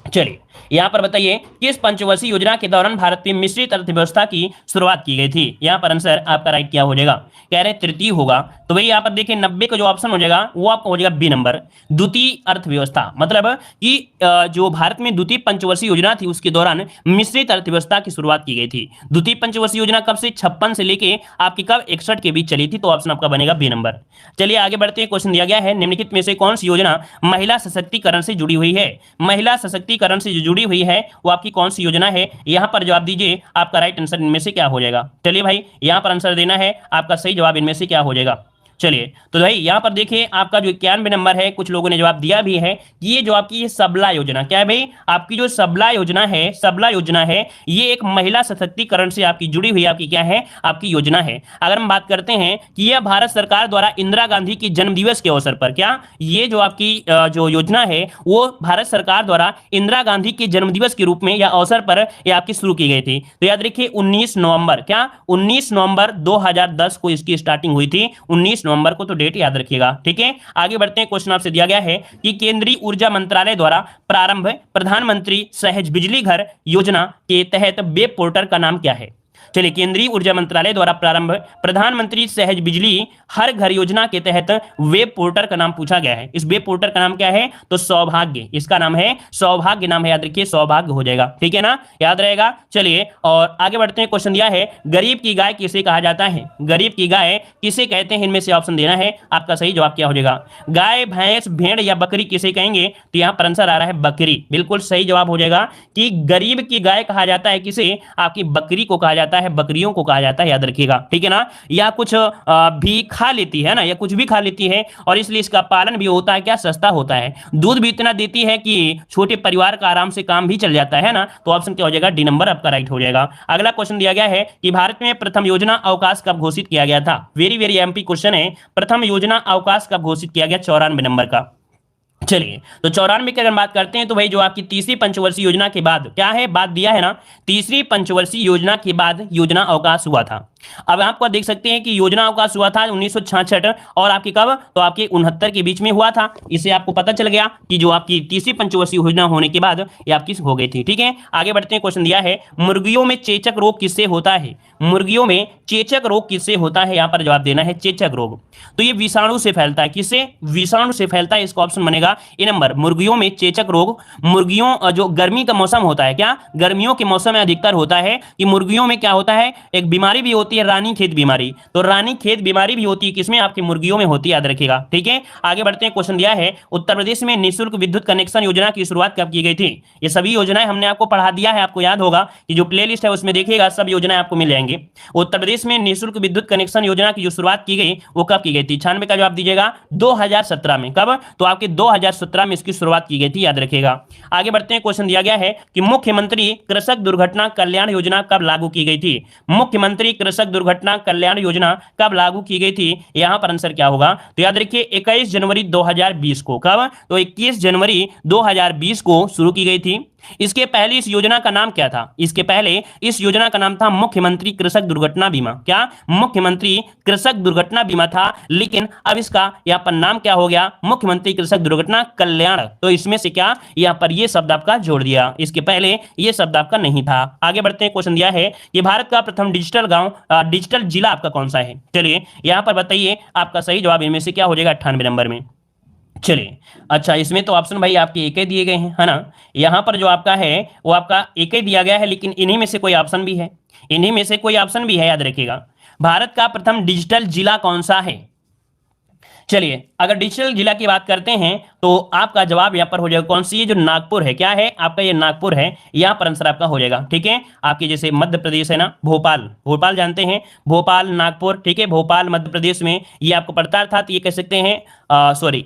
चलिए यहां पर बताइए किस पंचवर्षीय योजना के दौरान भारत में मिश्रित अर्थव्यवस्था की शुरुआत की गई थी। यहां पर आंसर आपका राइट क्या हो जाएगा, कह रहे तृतीय होगा। तो भाई यहां पर देखिए 90 का जो ऑप्शन हो जाएगा वो आपका हो जाएगा बी नंबर, द्वितीय अर्थव्यवस्था। मतलब कि जो भारत में द्वितीय पंचवर्षीय योजना थी उसके दौरान मिश्रित अर्थव्यवस्था की शुरुआत की गई थी। द्वितीय पंचवर्षीय योजना कब से, 56 से लेके आपकी कब 61 के बीच चली थी, तो ऑप्शन आपका बनेगा बी नंबर। चलिए आगे बढ़ते हैं, क्वेश्चन दिया गया है निम्नलिखित में से कौन सी योजना महिला सशक्तिकरण से जुड़ी हुई है। महिला सशक्तिकरण से जो जुड़ी हुई है वो आपकी कौन सी योजना है, यहां पर जवाब दीजिए, आपका राइट आंसर इनमें से क्या हो जाएगा। चलिए भाई यहां पर आंसर देना है, आपका सही जवाब इनमें से क्या हो जाएगा। चलिए तो भाई यहां पर देखिए आपका जो 91 नंबर है, कुछ लोगों ने जवाब दिया भी है कि ये जो आपकी ये सबला योजना, क्या है भाई, आपकी जो सबला योजना है, सबला योजना है, ये एक महिला सशक्तिकरण से आपकी जुड़ी हुई आपकी क्या है, आपकी योजना है। अगर हम बात करते हैं कि यह भारत सरकार द्वारा इंदिरा गांधी की जन्मदिवस के अवसर पर, क्या ये जो आपकी जो योजना है वो भारत सरकार द्वारा इंदिरा गांधी के जन्मदिवस के रूप में या अवसर पर यह आपकी शुरू की गई थी। तो याद रखिए 19 नवंबर, क्या 19 नवंबर 2010 को इसकी स्टार्टिंग हुई थी, 19 नवंबर को, तो डेट याद रखिएगा, ठीक है। आगे बढ़ते हैं, क्वेश्चन आपसे दिया गया है कि केंद्रीय ऊर्जा मंत्रालय द्वारा प्रारंभ प्रधानमंत्री सहज बिजली घर योजना के तहत वेब पोर्टल का नाम क्या है। चलिए केंद्रीय ऊर्जा मंत्रालय द्वारा प्रारंभ प्रधानमंत्री सहज बिजली हर घर योजना के तहत वेब पोर्टल का नाम पूछा गया है। इस वेब पोर्टल का नाम क्या है, तो सौभाग्य, इसका नाम है सौभाग्य, नाम है, याद रखिए सौभाग्य हो जाएगा, ठीक है ना, याद रहेगा। चलिए और आगे बढ़ते हैं, क्वेश्चन दिया है गरीब की गाय किसे कहा जाता है। गरीब की गाय किसे कहते हैं, इनमें से ऑप्शन देना है, आपका सही जवाब क्या हो जाएगा। गाय, भैंस, भेड़ या बकरी किसे कहेंगे, तो यहां पर आंसर आ रहा है बकरी, बिल्कुल सही जवाब हो जाएगा कि गरीब की गाय कहा जाता है किसे, आपकी बकरी को कहा जाता है, बकरियों को कहा जाता है, याद रखिएगा, ठीक है ना। या कुछ भी खा लेती है ना, या कुछ भी खा लेती है और इसलिए इसका पालन भी होता है, क्या सस्ता होता है। दूध भी इतना देती है कि छोटे परिवार का आराम से काम भी चल जाता है ना, तो ऑप्शन क्या हो जाएगा, डी नंबर आपका राइट हो जाएगा। अगला क्वेश्चन दिया गया है कि भारत में प्रथम योजना अवकाश कब घोषित किया गया था। वेरी वेरी एमपी क्वेश्चन है, प्रथम योजना अवकाश कब घोषित किया गया, 94 नंबर का। चलिए तो 94 की अगर बात करते हैं तो भाई जो आपकी तीसरी पंचवर्षीय योजना के बाद क्या है, बात दिया है ना, तीसरी पंचवर्षीय योजना के बाद योजना अवकाश हुआ था। अब आपको देख सकते हैं कि योजना अवकाश हुआ था 1966 और आपकी कब, तो आपके 69 के बीच में हुआ था। इससे आपको पता चल गया कि जो आपकी तीसरी पंचवर्षीय योजना होने के बाद ये आपकी हो गई थी, ठीक है। आगे बढ़ते हैं, क्वेश्चन दिया है मुर्गियों में चेचक रोग किससे होता है। मुर्गियों में चेचक रोग किससे होता है, यहां पर जवाब देना है चेचक रोग। तो ये विषाणु से फैलता है, किससे, विषाणु से फैलता है, इसका ऑप्शन बनेगा ए नंबर। मुर्गियों में चेचक रोग, मुर्गियों जो गर्मी का मौसम होता है, क्या गर्मियों के मौसम में अधिकतर होता है कि मुर्गियों में क्या होता है, एक बीमारी भी होती है रानीखेत बीमारी। तो रानीखेत बीमारी भी होती है किसमें, आपकी मुर्गियों में होती है, याद रखिएगा, ठीक है। आगे बढ़ते हैं, क्वेश्चन दिया है उत्तर प्रदेश में निःशुल्क विद्युत कनेक्शन योजना की शुरुआत कब की गई थी। ये सभी योजनाएं हमने आपको पढ़ा दिया है, आपको याद होगा कि जो प्लेलिस्ट है उसमें देखिएगा सब योजनाएं आपको मिल जाएंगी। उत्तर प्रदेश में निःशुल्क विद्युत कनेक्शन योजना की जो शुरुआत की गई वो कब की गई थी, 96 का जवाब दीजिएगा, 2017 में। कब, तो आपके 2017 में इसकी शुरुआत की गई थी, याद रखिएगा। आगे बढ़ते हैं, क्वेश्चन दिया गया है कि मुख्यमंत्री कृषक दुर्घटना कल्याण योजना कब लागू की गई थी। मुख्यमंत्री कृषक दुर्घटना कल्याण योजना कब लागू की गई थी, यहां पर आंसर क्या होगा, तो याद रखिए 21 जनवरी 2020 को। कब, तो 21 जनवरी 2020 को शुरू की गई थी। इसके पहले इस योजना का नाम क्या था, इसके पहले इस योजना का नाम था मुख्यमंत्री कृषक दुर्घटना बीमा। क्या, मुख्यमंत्री कृषक दुर्घटना बीमा था, लेकिन अब इसका यहां पर नाम क्या हो गया, मुख्यमंत्री कृषक दुर्घटना कल्याण। तो इसमें से क्या यहां पर ये शब्द आपका जोड़ दिया, इसके पहले ये शब्द आपका नहीं था। आगे बढ़ते हैं, क्वेश्चन दिया है कि भारत का प्रथम डिजिटल गांव डिजिटल जिला आपका कौन सा है। चलिए यहां पर बताइए, आपका सही जवाब इनमें से क्या हो जाएगा, 98 नंबर में। चलिए अच्छा, इसमें तो ऑप्शन भाई आपके एक ही दिए गए हैं, है ना। यहां पर जो आपका है वो आपका एक ही दिया गया है, लेकिन इन्हीं में से कोई ऑप्शन भी है, इन्हीं में से कोई ऑप्शन भी है, याद रखिएगा। भारत का प्रथम डिजिटल जिला कौन सा है। चलिए अगर डिजिटल जिला की बात करते हैं तो आपका जवाब यहां पर हो जाएगा कौन सी, ये जो नागपुर है, क्या है आपका, ये नागपुर है, यहां पर आंसर आपका हो जाएगा, ठीक है। आपकी जैसे मध्य प्रदेश है ना, भोपाल, भोपाल जानते हैं, भोपाल नागपुर, ठीक है, भोपाल मध्य प्रदेश में ये आपको पड़ता था। तो ये कह सकते हैं सॉरी,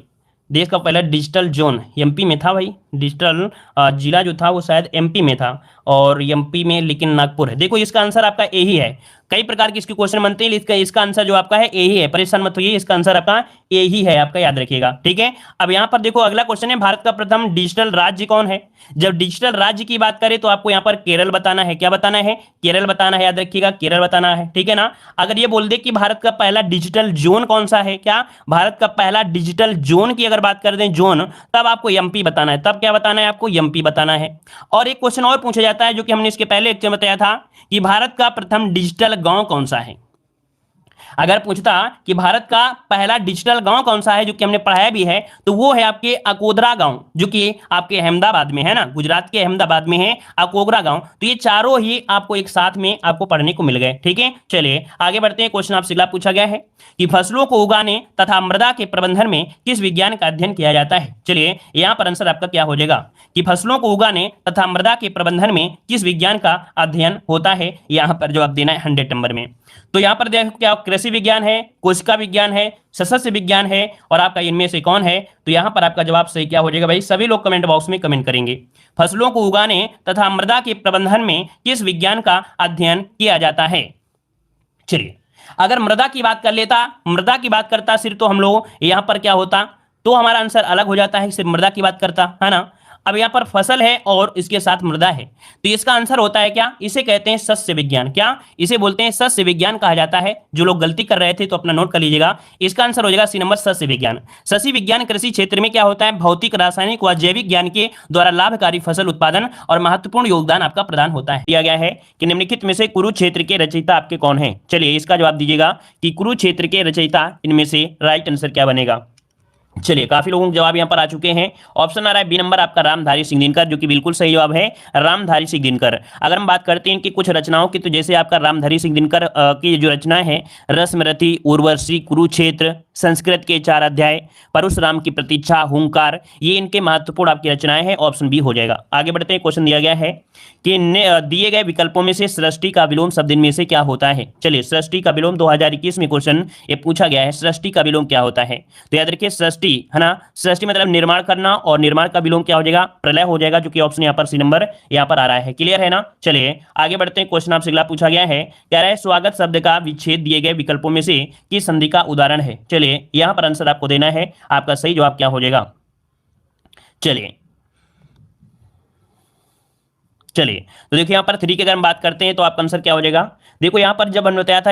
देश का पहला डिजिटल जोन एमपी में था भाई, डिजिटल जिला जो था वो शायद एमपी में था, और एमपी में लेकिन नागपुर है। देखो इसका आंसर आपका ए ही है। कई प्रकार के इसके क्वेश्चन बनते हैं, इसका आंसर जो आपका है ए ही है, परेशान मत होइए, इसका आंसर आपका ए ही है, आपका याद रखिएगा, ठीक है। अब यहां पर देखो अगला क्वेश्चन है, भारत का प्रथम डिजिटल राज्य कौन है। जब डिजिटल राज्य की बात करें तो आपको यहां पर केरल बताना है। क्या बताना है? केरल बताना है, याद रखिएगा, केरल बताना है, ठीक है ना। अगर ये बोल दे कि भारत का पहला डिजिटल जोन कौन सा है, क्या भारत का पहला डिजिटल जोन की अगर बात कर दें जोन, तब आपको एमपी बताना है। तब क्या बताना है आपको? एमपी बताना है। और एक क्वेश्चन और पूछा जाता है जो कि हमने इसके पहले लेक्चर में बताया था कि भारत का प्रथम डिजिटल गांव कौन सा है। अगर पूछता कि भारत का पहला डिजिटल गांव कौन सा है, जो कि हमने पढ़ाया भी है, तो वो है आपके अकोदरा गांव, जो कि आपके अहमदाबाद में है ना, गुजरात के अहमदाबाद में है अकोगरा गांव। तो ये चारों ही आपको एक साथ में आपको पढ़ने को मिल गए, ठीक है। चलिए आगे बढ़ते हैं। क्वेश्चन आपसे अगला पूछा गया है कि फसलों को उगाने तथा मृदा के प्रबंधन में किस विज्ञान का अध्ययन किया जाता है। चलिए यहां पर आंसर आपका क्या हो जाएगा कि फसलों को उगाने तथा मृदा के प्रबंधन में किस विज्ञान का अध्ययन होता है। यहां पर जवाब देना है 100 नंबर में। तो यहां पर देखो क्या कृषि विज्ञान है, कोशिका विज्ञान है, सस्य विज्ञान है, और आपका इनमें से कौन है। तो यहां पर आपका जवाब सही क्या हो जाएगा भाई, सभी लोग कमेंट बॉक्स में कमेंट करेंगे। फसलों को उगाने तथा मृदा के प्रबंधन में किस विज्ञान का अध्ययन किया जाता है। चलिए अगर मृदा की बात कर लेता, मृदा की बात करता सिर्फ, तो हम लोग यहां पर क्या होता, तो हमारा आंसर अलग हो जाता है, सिर्फ मृदा की बात करता है ना। अब यहां पर फसल है और इसके साथ मृदा है, तो इसका आंसर होता है क्या, इसे कहते हैं सस्य विज्ञान। क्या इसे बोलते हैं? सस्य विज्ञान कहा जाता है। जो लोग गलती कर रहे थे तो अपना नोट कर लीजिएगा, इसका आंसर हो जाएगा सी नंबर, सस्य विज्ञान। सस्य विज्ञान कृषि क्षेत्र में क्या होता है, भौतिक, रासायनिक व जैविक ज्ञान के द्वारा लाभकारी फसल उत्पादन और महत्वपूर्ण योगदान आपका प्रदान होता है। दिया गया है कि निम्नलिखित में से कुरुक्षेत्र के रचयिता आपके कौन है। चलिए इसका जवाब दीजिएगा कि कुरुक्षेत्र के रचयिता इनमें से राइट आंसर क्या बनेगा। चलिए काफी लोगों के जवाब यहां पर आ चुके हैं। ऑप्शन आ रहा है बी नंबर आपका रामधारी सिंह दिनकर, जो कि बिल्कुल सही जवाब है, रामधारी सिंह दिनकर। अगर हम बात करते हैं इनकी कुछ रचनाओं की, तो जैसे आपका रामधारी सिंह दिनकर की जो रचना है, रसमरथी, उर्वशी, कुरुक्षेत्र, संस्कृत के 4 अध्याय, परशुराम की प्रतीक्षा, हुंकार, ये इनके महत्वपूर्ण आपकी रचनाएं हैं। ऑप्शन बी हो जाएगा। आगे बढ़ते हैं। क्वेश्चन दिया गया है कि दिए गए विकल्पों में से सृष्टि का विलोम शब्द इनमें से क्या होता है। चलिए सृष्टि का विलोम 2021 में क्वेश्चन ये पूछा गया है, सृष्टि का विलोम क्या होता है। तो याद रखिए सृष्टि है ना, सृष्टि मतलब निर्माण करना, और निर्माण का विलोम क्या हो जाएगा, प्रलय हो जाएगा, जो कि ऑप्शन यहाँ पर सी नंबर यहाँ पर आ रहा है। क्लियर है ना। चलिए आगे बढ़ते हैं। क्वेश्चन आपसे अगला पूछा गया है, कह रहा है स्वागत शब्द का विच्छेद दिए गए विकल्पों में से किस संधि का उदाहरण है। चलिए यहां पर आंसर आपको देना है, आपका सही जवाब क्या हो जाएगा। चलिए तो देखिए यहां पर 3 की अगर हम बात करते हैं तो आपका आंसर क्या हो जाएगा। देखो यहां पर जब हमने बताया था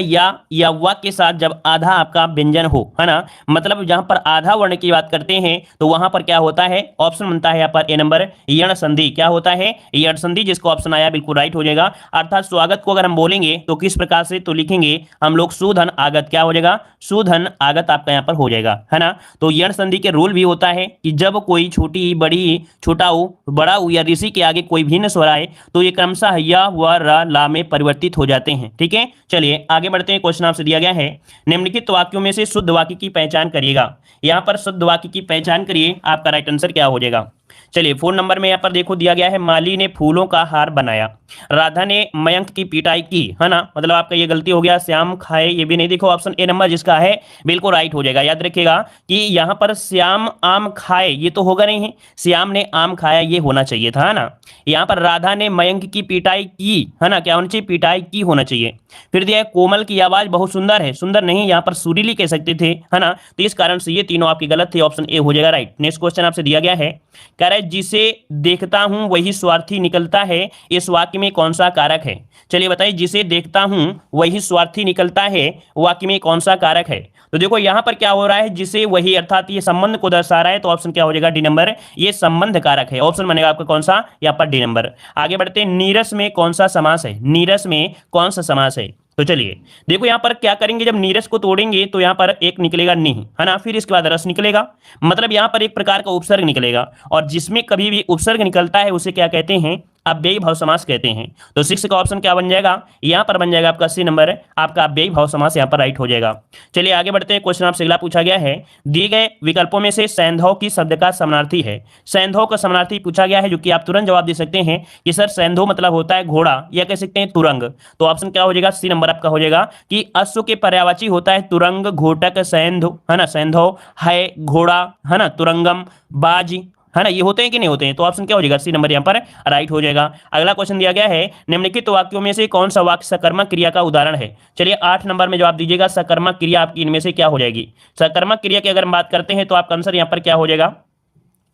या वा के साथ जब आधा आपका व्यंजन हो, है ना, मतलब जहां पर आधा वर्ण की बात करते हैं तो वहां पर क्या होता है, ऑप्शन बनता है यहां पर ए नंबर, यण संधि। क्या होता है, यण संधि, जिसको ऑप्शन आया बिल्कुल राइट हो जाएगा। अर्थात स्वागत को अगर हम बोलेंगे तो किस प्रकार से, तो लिखेंगे हम लोग सुधन आगत। क्या हो जाएगा, सुधन आगत आपका यहां पर हो जाएगा, है ना। तो यण संधि के रूल भी होता है कि जब कोई छोटी, बड़ी, छोटा उ, बड़ा उ या ऋषि के आगे कोई भिन्न स्वर आए तो ये क्रमशः या, व, र, ला में परिवर्तित हो जाते हैं। ठीक है, चलिए आगे बढ़ते हैं। क्वेश्चन आपसे दिया गया है, निम्नलिखित वाक्यों में से शुद्ध वाक्य की पहचान करिएगा। यहां पर शुद्ध वाक्य की पहचान करिए, आपका राइट आंसर क्या हो जाएगा। चलिए 4 नंबर में यहां पर देखो दिया गया है, माली ने फूलों का हार बनाया, राधा ने मयंक की पिटाई की, है ना, मतलब आपका ये गलती हो गया। श्याम खाए, ये भी नहीं, देखो ऑप्शन ए नंबर जिसका है बिल्कुल राइट हो जाएगा। याद रखिएगा कि यहां पर श्याम आम खाए ये तो होगा नहीं, श्याम ने आम खाया ये होना चाहिए था, है ना। यहां पर राधा ने मयंक की पिटाई की, है ना, क्या होना चाहिए, पिटाई की होना चाहिए। फिर दिया है कोमल की आवाज बहुत सुंदर है, सुंदर नहीं, यहां पर सुरीली कह सकते थे, है ना। तो इस कारण से ये तीनों आपकी गलत थे, ऑप्शन ए हो जाएगा राइट। नेक्स्ट क्वेश्चन आपसे दिया गया है, कह रहा है जिसे देखता हूं वही स्वार्थी निकलता है, इस वाक्य में कौन सा कारक है। चलिए बताइए, जिसे देखता हूं वही स्वार्थी निकलता है, वाक्य में कौन सा कारक है। तो देखो यहां पर क्या हो रहा है, जिसे वही, अर्थात ये संबंध को दर्शा रहा है, तो ऑप्शन क्या हो जाएगा, डी नंबर, ये संबंध कारक है। ऑप्शन बनेगा आपका कौन सा, यहां पर डी नंबर। आगे बढ़ते हैं, नीरस में कौन सा समास है, नीरस में कौन सा समास है। तो चलिए देखो यहां पर क्या करेंगे, जब नीरस को तोड़ेंगे तो यहां पर एक निकलेगा नहीं, है ना, फिर इसके बाद रस निकलेगा, मतलब यहां पर एक प्रकार का उपसर्ग निकलेगा, और जिसमें कभी भी उपसर्ग निकलता है उसे क्या कहते हैं, अव्ययी भाव समास कहते हैं। तो 6 का ऑप्शन क्या बन जाएगा, यहां पर बन जाएगा आपका सी नंबर, आपका अव्ययी भाव समास यहां पर राइट हो जाएगा। चलिए आगे बढ़ते हैं। क्वेश्चन आपसे अगला पूछा गया है, दिए गए विकल्पों में से सैंधव की शब्द का समानार्थी है। सैंधव का समानार्थी पूछा गया है, जो कि आप तुरंत जवाब दे सकते हैं कि सर सैंधव मतलब होता है घोड़ा, या कह सकते हैं तुरंग। तो ऑप्शन क्या हो जाएगा, सी नंबर आपका हो जाएगा कि अश्व के पर्यायवाची होता है तुरंग, घोटक, सैंधव, है ना, सैंधव है घोड़ा, है ना, तुरंगम बाज, है ना, ये होते हैं कि नहीं होते हैं, तो ऑप्शन क्या हो जाएगा, सी नंबर यहाँ पर राइट हो जाएगा। अगला क्वेश्चन दिया गया है, निम्नलिखित वाक्यों में से कौन सा वाक्य सकर्मक क्रिया का उदाहरण है। चलिए 8 नंबर में जवाब दीजिएगा, सकर्मक क्रिया आपकी इनमें से क्या हो जाएगी। सकर्मक क्रिया की अगर हम बात करते हैं तो आपका आंसर यहाँ पर क्या हो जाएगा।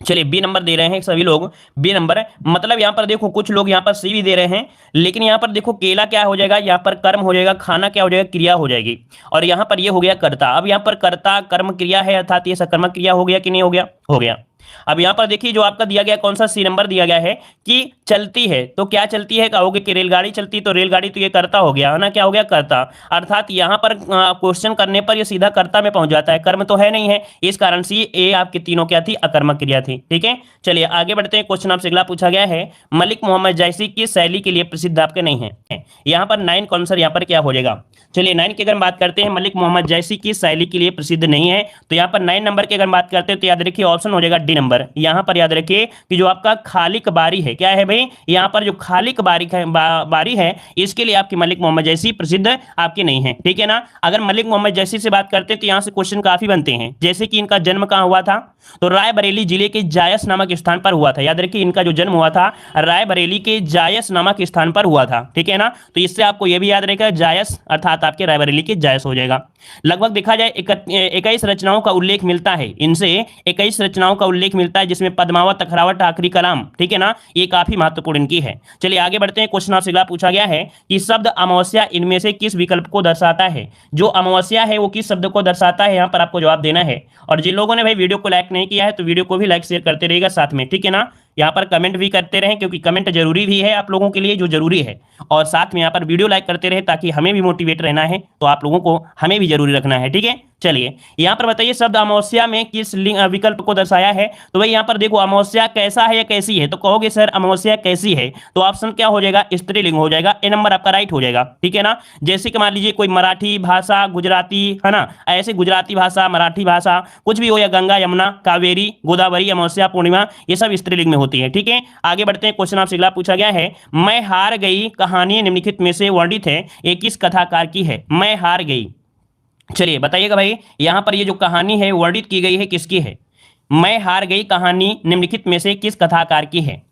चलिए बी नंबर दे रहे हैं सभी लोग, बी नंबर, मतलब यहाँ पर देखो कुछ लोग यहाँ पर सी भी दे रहे हैं, लेकिन यहाँ पर देखो केला क्या हो जाएगा, यहाँ पर कर्म हो जाएगा, खाना क्या हो जाएगा, क्रिया हो जाएगी, और यहाँ पर ये हो गया कर्ता। अब यहाँ पर कर्ता कर्म क्रिया है, अर्थात ये सकर्मक क्रिया हो गया कि नहीं हो गया, हो गया। अब यहाँ पर देखिए जो आपका दिया गया कौन सा, सी नंबर दिया गया है कि चलती है, तो क्या चलती है, कहोगे कि रेलगाड़ी चलती, तो रेलगाड़ी तो ये कर्ता हो गया है ना, क्या हो गया, कर्ता। अर्थात यहाँ पर क्वेश्चन करने पर ये सीधा कर्ता में पहुंच जाता है, कर्म तो है नहीं है, इस कारण से ए आपके तीनों क्या थी, अकर्मक क्रिया थी। ठीक है, चलिए आगे बढ़ते हैं। क्वेश्चन आपसे अगला पूछा गया है, मलिक मोहम्मद जैसी की शैली के लिए प्रसिद्ध आपके नहीं है। यहाँ पर 9 कौन सा यहाँ पर क्या हो जाएगा। चलिए 9 की अगर बात करते हैं, मलिक मोहम्मद जैसी की शैली के लिए प्रसिद्ध नहीं है, तो यहाँ पर 9 नंबर की अगर बात करते हैं तो याद रखिए ऑप्शन हो जाएगा डी नंबर। यहाँ पर याद रखिए कि जो आपका खालिक बारी है, क्या है भाई, यहाँ पर जो खालिक बारी है, बारी है, इसके लिए आपकी मलिक मोहम्मद जैसी प्रसिद्ध आपकी नहीं है। ठीक है ना, अगर मलिक मोहम्मद जैसी से बात करते हैं तो यहाँ से क्वेश्चन काफी बनते हैं, जैसे कि इनका जन्म कहाँ हुआ था, तो रायबरेली जिले के जायस नामक स्थान पर हुआ था। याद रखिए इनका जो जन्म हुआ था रायबरेली के जायस नामक स्थान पर हुआ था। ठीक है ना, तो इससे आपको यह भी याद रहेगा जायस अर्थात आपके रायबरेली के जायस हो जाएगा। लगभग देखा जाए 21 रचनाओं का उल्लेख मिलता है, इनसे 21 रचनाओं का उल्लेख मिलता है, जिसमें पद्मावत, अखरावत, आखिरी कलाम, ठीक है ना, ये काफी महत्वपूर्ण इनकी है। चलिए आगे बढ़ते हैं। क्वेश्चन आपसे अगला पूछा गया है कि शब्द अमावस्या इनमें से किस विकल्प को दर्शाता है। जो अमावस्या है वो किस शब्द को दर्शाता है, यहाँ पर आपको जवाब देना है। और जिन लोगों ने भाई वीडियो को लाइक नहीं किया है तो वीडियो को भी लाइक शेयर करते रहिएगा साथ में, ठीक है ना। यहाँ पर कमेंट भी करते रहें, क्योंकि कमेंट जरूरी भी है आप लोगों के लिए, जो जरूरी है, और साथ में यहाँ पर वीडियो लाइक करते रहे ताकि हमें भी मोटिवेट रहना है, तो आप लोगों को हमें भी जरूरी रखना है। ठीक है, चलिए यहाँ पर बताइए शब्द अमावस्या में किस विकल्प को दर्शाया है। तो भाई यहाँ पर देखो अमावस्या कैसा है या कैसी है, तो कहोगे सर अमावस्या कैसी है, तो ऑप्शन क्या हो जाएगा, स्त्रीलिंग हो जाएगा, ए नंबर आपका राइट हो जाएगा। ठीक है ना, जैसे कि मान लीजिए कोई मराठी भाषा, गुजराती, है ना, ऐसे गुजराती भाषा, मराठी भाषा कुछ भी हो, या गंगा, यमुना, कावेरी, गोदावरी, अमावस्या, पूर्णिमा, ये सब स्त्रीलिंग में होती है। ठीक है, आगे बढ़ते हैं। क्वेश्चन आपसे अगला पूछा गया है, मैं हार गई कहानी निम्नलिखित में से वर्णित है, ये किस कथाकार की है। मैं हार गई, चलिए बताइएगा भाई, यहां पर ये जो कहानी है वर्णित की गई है किसकी है। मैं हार गई कहानी निम्नलिखित में से किस कथाकार की है।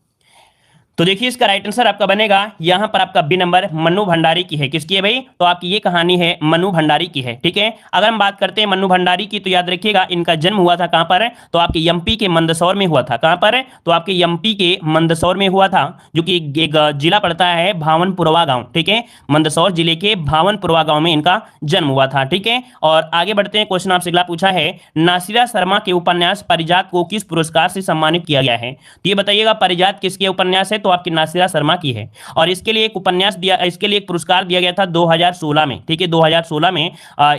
तो देखिए इसका राइट आंसर आपका बनेगा यहां पर आपका बी नंबर, मन्नू भंडारी की है। किसकी है भाई, तो आपकी ये कहानी है मन्नू भंडारी की है। ठीक है, अगर हम बात करते हैं मन्नू भंडारी की, तो याद रखिएगा इनका जन्म हुआ था कहां पर, तो आपके एमपी के मंदसौर में हुआ था। कहां पर, तो आपके एमपी के मंदसौर में हुआ था, जो कि एक जिला पड़ता है भावनपुरवा गांव। ठीक है, मंदसौर जिले के भावनपुरवा गांव में इनका जन्म हुआ था। ठीक है, और आगे बढ़ते हैं। क्वेश्चन आपसे अगला पूछा है, नासिरा शर्मा के उपन्यास परिजात को किस पुरस्कार से सम्मानित किया गया है। तो ये बताइएगा परिजात किसके उपन्यास है, तो आपकी नासिरा शर्मा की है, और इसके लिए एक उपन्यास दिया, इसके लिए एक पुरस्कार दिया गया था 2016 में। ठीक है, 2016 में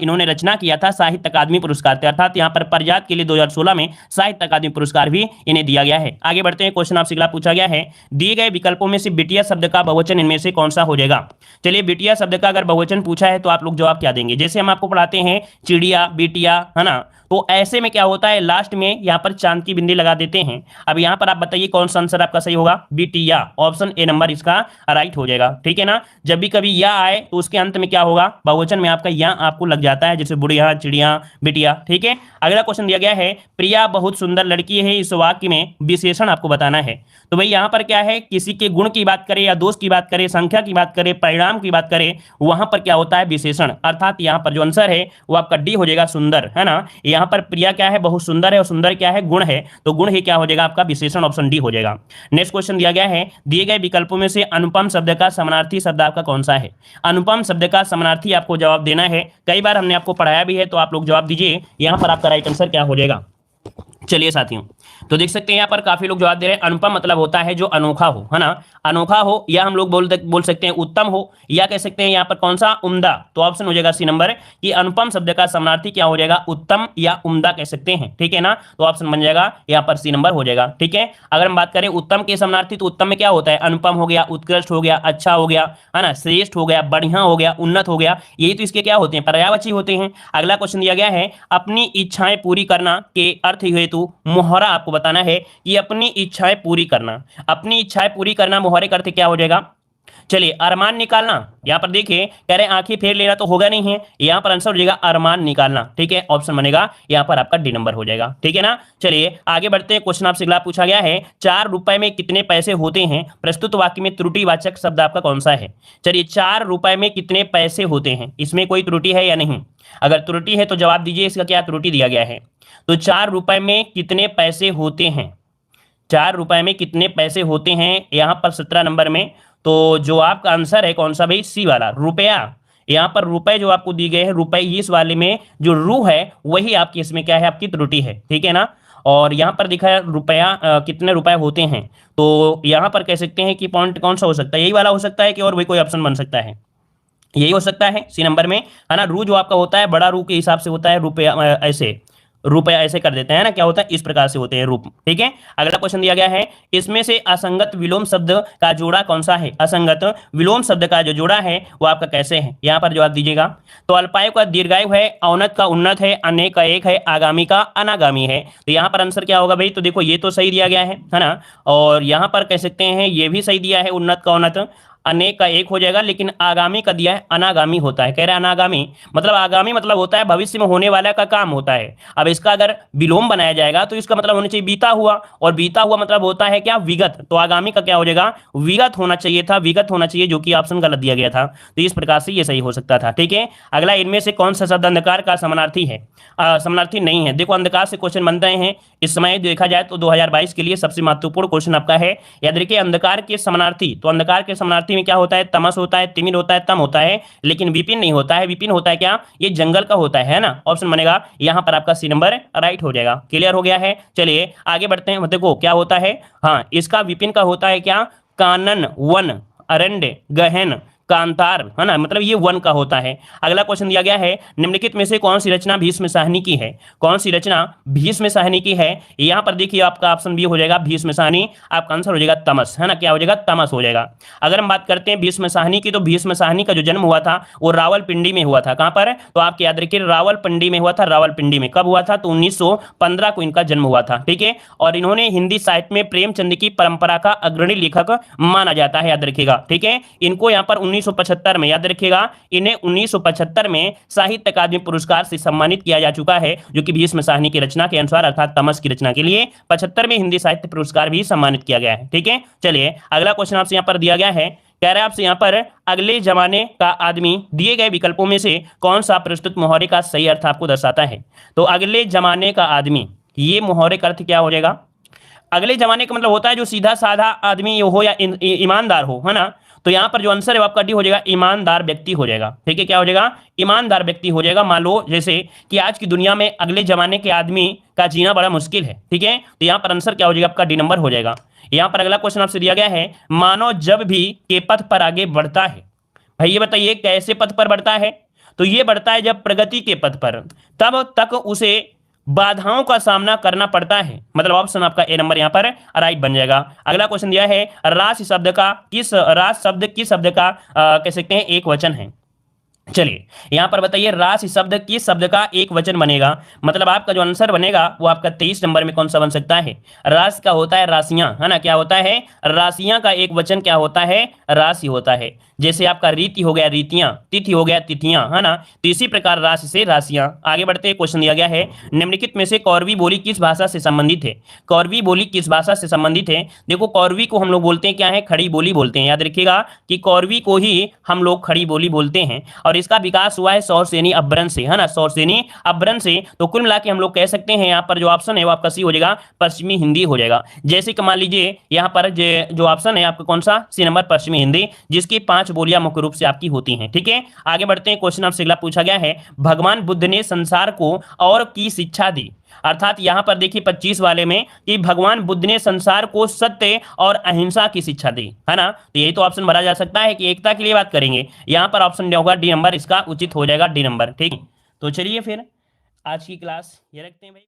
इन्होंने रचना किया था, साहित्य अकादमी पुरस्कार, अर्थात यहाँ पर परिजात के लिए 2016 में साहित्य अकादमी पुरस्कार भी इन्हें दिया गया है। आगे बढ़ते हैं। क्वेश्चन आपसे अगला पूछा गया है, दिए गए विकल्पों में से बिटिया शब्द का बहुवचन इनमें से कौन सा हो जाएगा। चलिए बिटिया शब्द का अगर बहुवचन पूछा है तो आप लोग जवाब क्या देंगे। जैसे हम आपको पढ़ाते हैं चिड़िया, बिटिया, है ना, तो ऐसे में क्या होता है, लास्ट में यहाँ पर चांद की बिंदी लगा देते हैं। अब यहाँ पर आप बताइए कौन सा आंसर आपका सही होगा, बिटिया, ऑप्शन ए नंबर इसका राइट हो जाएगा। ठीक है ना, जब भी कभी या आए तो उसके अंत में क्या होगा, बहुवचन में आपका या आपको लग जाता है, जैसे बुढ़िया, चिड़िया, बिटिया। ठीक है, अगला क्वेश्चन दिया गया है, प्रिया बहुत सुंदर लड़की है, इस वाक्य में विशेषण आपको बताना है। तो भाई यहाँ पर क्या है, किसी के गुण की बात करें या दोष की बात करें, संख्या की बात करें, परिणाम की बात करें, वहां पर क्या होता है, विशेषण। अर्थात यहाँ पर जो आंसर है वो आपका डी हो जाएगा, सुंदर, है ना। यहाँ पर प्रिया क्या है, बहुत सुंदर है, और सुंदर क्या है, गुण है, तो गुण ही क्या हो जाएगा आपका विशेषण, ऑप्शन डी हो जाएगा। नेक्स्ट क्वेश्चन दिया गया है, दिए गए विकल्पों में से अनुपम शब्द का समानार्थी शब्द आपका कौन सा है। अनुपम शब्द का समानार्थी आपको जवाब देना है, कई बार हमने आपको पढ़ाया भी है, तो आप लोग जवाब दीजिए। यहाँ पर आपका राइट आंसर क्या हो जाएगा। चलिए साथियों, तो देख सकते हैं यहाँ पर काफी लोग जवाब दे रहे हैं, अनुपम मतलब होता है जो अनोखा हो, है ना, अनोखा हो, या हम लोग बोल सकते हैं उत्तम हो, या कह सकते हैं यहाँ पर कौन सा, उम्दा। तो ऑप्शन हो जाएगा सी नंबर, कि अनुपम शब्द का समानार्थी क्या हो जाएगा, उत्तम या उम्दा कह सकते हैं। ठीक है ना, तो ऑप्शन बन जाएगा यहाँ पर सी नंबर हो जाएगा। ठीक है, अगर हम बात करें उत्तम के समानार्थी, तो उत्तम में क्या होता है, अनुपम हो गया, उत्कृष्ट हो गया, अच्छा हो गया, है ना, श्रेष्ठ हो गया, बढ़िया हो गया, उन्नत हो गया, यही तो इसके क्या होते हैं, पर्यायवाची होते हैं। अगला क्वेश्चन दिया गया है, अपनी इच्छाएं पूरी करना के अर्थ हेतु मुहावरा आपको बताना है कि अपनी इच्छाएं पूरी करना, अपनी इच्छाएं पूरी करना मुहावरे का अर्थ क्या हो जाएगा। चलिए अरमान निकालना, यहाँ पर देखिए कह रहे हैं आंखें फेर लेना तो होगा नहीं है, यहाँ पर आंसर हो जाएगा अरमान निकालना। ठीक है, ऑप्शन बनेगा यहाँ पर आपका डी नंबर हो जाएगा। ठीक है ना। चलिए आगे बढ़ते हैं, क्वेश्चन आपसे अगला पूछा गया है 4 रुपए में कितने पैसे होते हैं, प्रस्तुत वाक्य में त्रुटिवाचक शब्द आपका कौन सा है। चलिए 4 रुपए में कितने पैसे होते हैं, इसमें कोई त्रुटि है या नहीं, अगर त्रुटि है तो जवाब दीजिए, इसका क्या त्रुटि दिया गया है। तो 4 रुपए में कितने पैसे होते हैं, 4 रुपए में कितने पैसे होते हैं, यहाँ पर 17 नंबर में। तो जो आपका आंसर है कौन सा भाई, सी वाला रुपया। यहाँ पर रुपए जो आपको दी गए हैं, रुपए इस वाले में जो रू है वही आपकी इसमें क्या है, आपकी त्रुटि है। ठीक है ना। और यहाँ पर दिखा है रुपया कितने रुपए होते हैं, तो यहाँ पर कह सकते हैं कि पॉइंट कौन सा हो सकता है, यही वाला हो सकता है कि और भी कोई ऑप्शन बन सकता है, यही हो सकता है सी नंबर में, है ना। रू जो आपका होता है बड़ा रू के हिसाब से होता है, रुपया ऐसे रुपया ऐसे कर देते हैं ना, क्या होता है इस प्रकार से होते हैं रूप। ठीक है, अगला क्वेश्चन दिया गया है, इसमें से असंगत विलोम शब्द का जोड़ा कौन सा है। असंगत विलोम शब्द का जो जोड़ा है वो आपका कैसे है, यहाँ पर जवाब दीजिएगा। तो अल्पायु का दीर्घायु है, औन्नत का उन्नत है, अनेक का एक है, आगामी का अनागामी है। तो यहाँ पर आंसर क्या होगा भाई, तो देखो ये तो सही दिया गया है ना। और यहाँ पर कह सकते हैं ये भी सही दिया है, उन्नत का उन्नत, अनेक का एक हो जाएगा, लेकिन आगामी का दिया है अनागामी होता है। कह रहे हैं अनागामी मतलब आगामी मतलब होता है भविष्य में होने वाला का काम होता है। अब इसका अगर विलोम बनाया जाएगा तो इसका मतलब होना चाहिए बीता हुआ, और बीता हुआ मतलब होता है क्या, विगत। तो आगामी का क्या हो जाएगा, विगत होना चाहिए था, विगत होना चाहिए, जो कि ऑप्शन गलत दिया गया था। तो इस प्रकार से ये सही हो सकता था। ठीक है, अगला, इनमें से कौन सा शब्द अंधकार का समानार्थी है, समानार्थी नहीं है। देखो अंधकार से क्वेश्चन बनते हैं इस समय देखा जाए तो 2022 के लिए सबसे महत्वपूर्ण क्वेश्चन आपका है। याद रखिए अंधकार के समानार्थी, तो अंधकार के समानार्थी में क्या होता है, तमस होता है, तिमिर होता है, तम होता है, लेकिन विपिन नहीं होता है। विपिन होता है क्या, ये जंगल का होता है ना। ऑप्शन बनेगा यहाँ पर आपका सी नंबर राइट हो जाएगा। क्लियर हो गया है। चलिए आगे बढ़ते हैं, देखो क्या होता है, हाँ इसका विपिन का होता है क्या, कानन, वन, अरण्य, गहन, कांतार, है ना, मतलब ये वन का होता है। अगला क्वेश्चन दिया गया है, निम्नलिखित में से कौन सी रचना भीष्म साहनी की है। कौन सी रचना भीष्म साहनी की है, यहाँ पर देखिए आपका ऑप्शन बी हो जाएगा भीष्म साहनी, आपका आंसर हो जाएगा तमस, है ना, क्या हो जाएगा, तमस हो जाएगा। अगर हम बात करते हैं भीष्म साहनी की, तो भीष्म साहनी का जो जन्म हुआ था वो रावलपिंडी में हुआ था। कहाँ पर, तो आपके याद रखिए रावलपिंडी में हुआ था। रावलपिंडी में कब हुआ था, तो 1915 को इनका जन्म हुआ था। ठीक है, और इन्होंने हिंदी साहित्य में प्रेमचंद की परंपरा का अग्रणी लेखक माना जाता है, याद रखिएगा। ठीक है, इनको यहाँ पर 1975 में, याद रखिएगा, इन्हें 1975 में साहित्य अकादमी पुरस्कार से सम्मानित किया जा चुका है, जो कि भीष्म साहनी की रचना के अनुसार अर्थात तमस की रचना के लिए 75 में हिंदी साहित्य पुरस्कार भी सम्मानित किया गया है। ठीक है, चलिए अगला क्वेश्चन आपसे यहाँ पर दिया गया है, कह रहा है आपसे यहाँ पर अगले जमाने का आदमी दिए गए विकल्पों में से कौन सा प्रस्तुत मुहावरे का सही अर्थ आपको दर्शाता है। तो अगले जमाने का आदमी, ये मुहावरे का अर्थ क्या हो जाएगा, अगले जमाने का मतलब होता है जो सीधा साधा आदमी हो या ईमानदार हो, है ना। तो यहाँ पर जो आंसर है वो आपका डी हो जाएगा, ईमानदार व्यक्ति हो जाएगा। ठीक है, क्या हो जाएगा, ईमानदार व्यक्ति हो जाएगा। मान लो जैसे कि आज की दुनिया में अगले जमाने के आदमी का जीना बड़ा मुश्किल है। ठीक है, तो यहाँ पर आंसर क्या हो जाएगा, आपका डी नंबर हो जाएगा। यहाँ पर अगला क्वेश्चन आपसे दिया गया है, मानव जब भी के पथ पर आगे बढ़ता है, भाई ये बताइए कैसे पथ पर बढ़ता है। तो ये बढ़ता है जब प्रगति के पथ पर, तब तक उसे बाधाओं का सामना करना पड़ता है। मतलब ऑप्शन आपका ए नंबर यहाँ पर राइट बन जाएगा। अगला क्वेश्चन दिया है, रास शब्द का किस शब्द का कह सकते हैं एक वचन है। चलिए यहां पर बताइए राशि शब्द किस शब्द का एक वचन बनेगा। मतलब आपका जो आंसर बनेगा वो आपका 23 नंबर में कौन सा बन सकता है, राशि का होता है राशियां, है ना, क्या होता है, राशियां का एक वचन क्या होता है, राशि होता है। जैसे आपका रीति हो गया रीतियां, तिथि हो गया तिथियां, है ना। तो इसी प्रकार राशि से राशियां। आगे बढ़ते क्वेश्चन दिया गया है, निम्नलिखित में से कौरवी बोली किस भाषा से संबंधित है। कौरवी बोली किस भाषा से संबंधित है। देखो कौरवी को हम लोग बोलते हैं क्या है, खड़ी बोली बोलते हैं। याद रखिएगा कि कौरवी को ही हम लोग खड़ी बोली बोलते हैं, और इसका विकास हुआ है सौरसेनी अपभ्रंश से, है ना, सौरसेनी अपभ्रंश से। तो कुल मिला के हम लोग कह सकते हैं यहाँ पर जो ऑप्शन है वो आपका सी हो जाएगा, पश्चिमी हिंदी हो जाएगा। जैसे कि मान लीजिए यहाँ पर जो ऑप्शन है आपका कौन सा, सी नंबर पश्चिमी हिंदी, जिसकी 5 बोलियां मुख्य रूप से आपकी होती हैं। ठीक है, आगे बढ़ते हैं। क्वेश्चन आपसे अगला पूछा गया है, भगवान बुद्ध ने संसार को और की शिक्षा दी। अर्थात यहां पर देखिए 25 वाले में कि भगवान बुद्ध ने संसार को सत्य और अहिंसा की शिक्षा दी, है ना। तो यही तो ऑप्शन भरा जा सकता है कि एकता के लिए बात करेंगे। यहां पर ऑप्शन होगा डी नंबर, इसका उचित हो जाएगा डी नंबर। ठीक, तो चलिए फिर आज की क्लास ये रखते हैं भाई।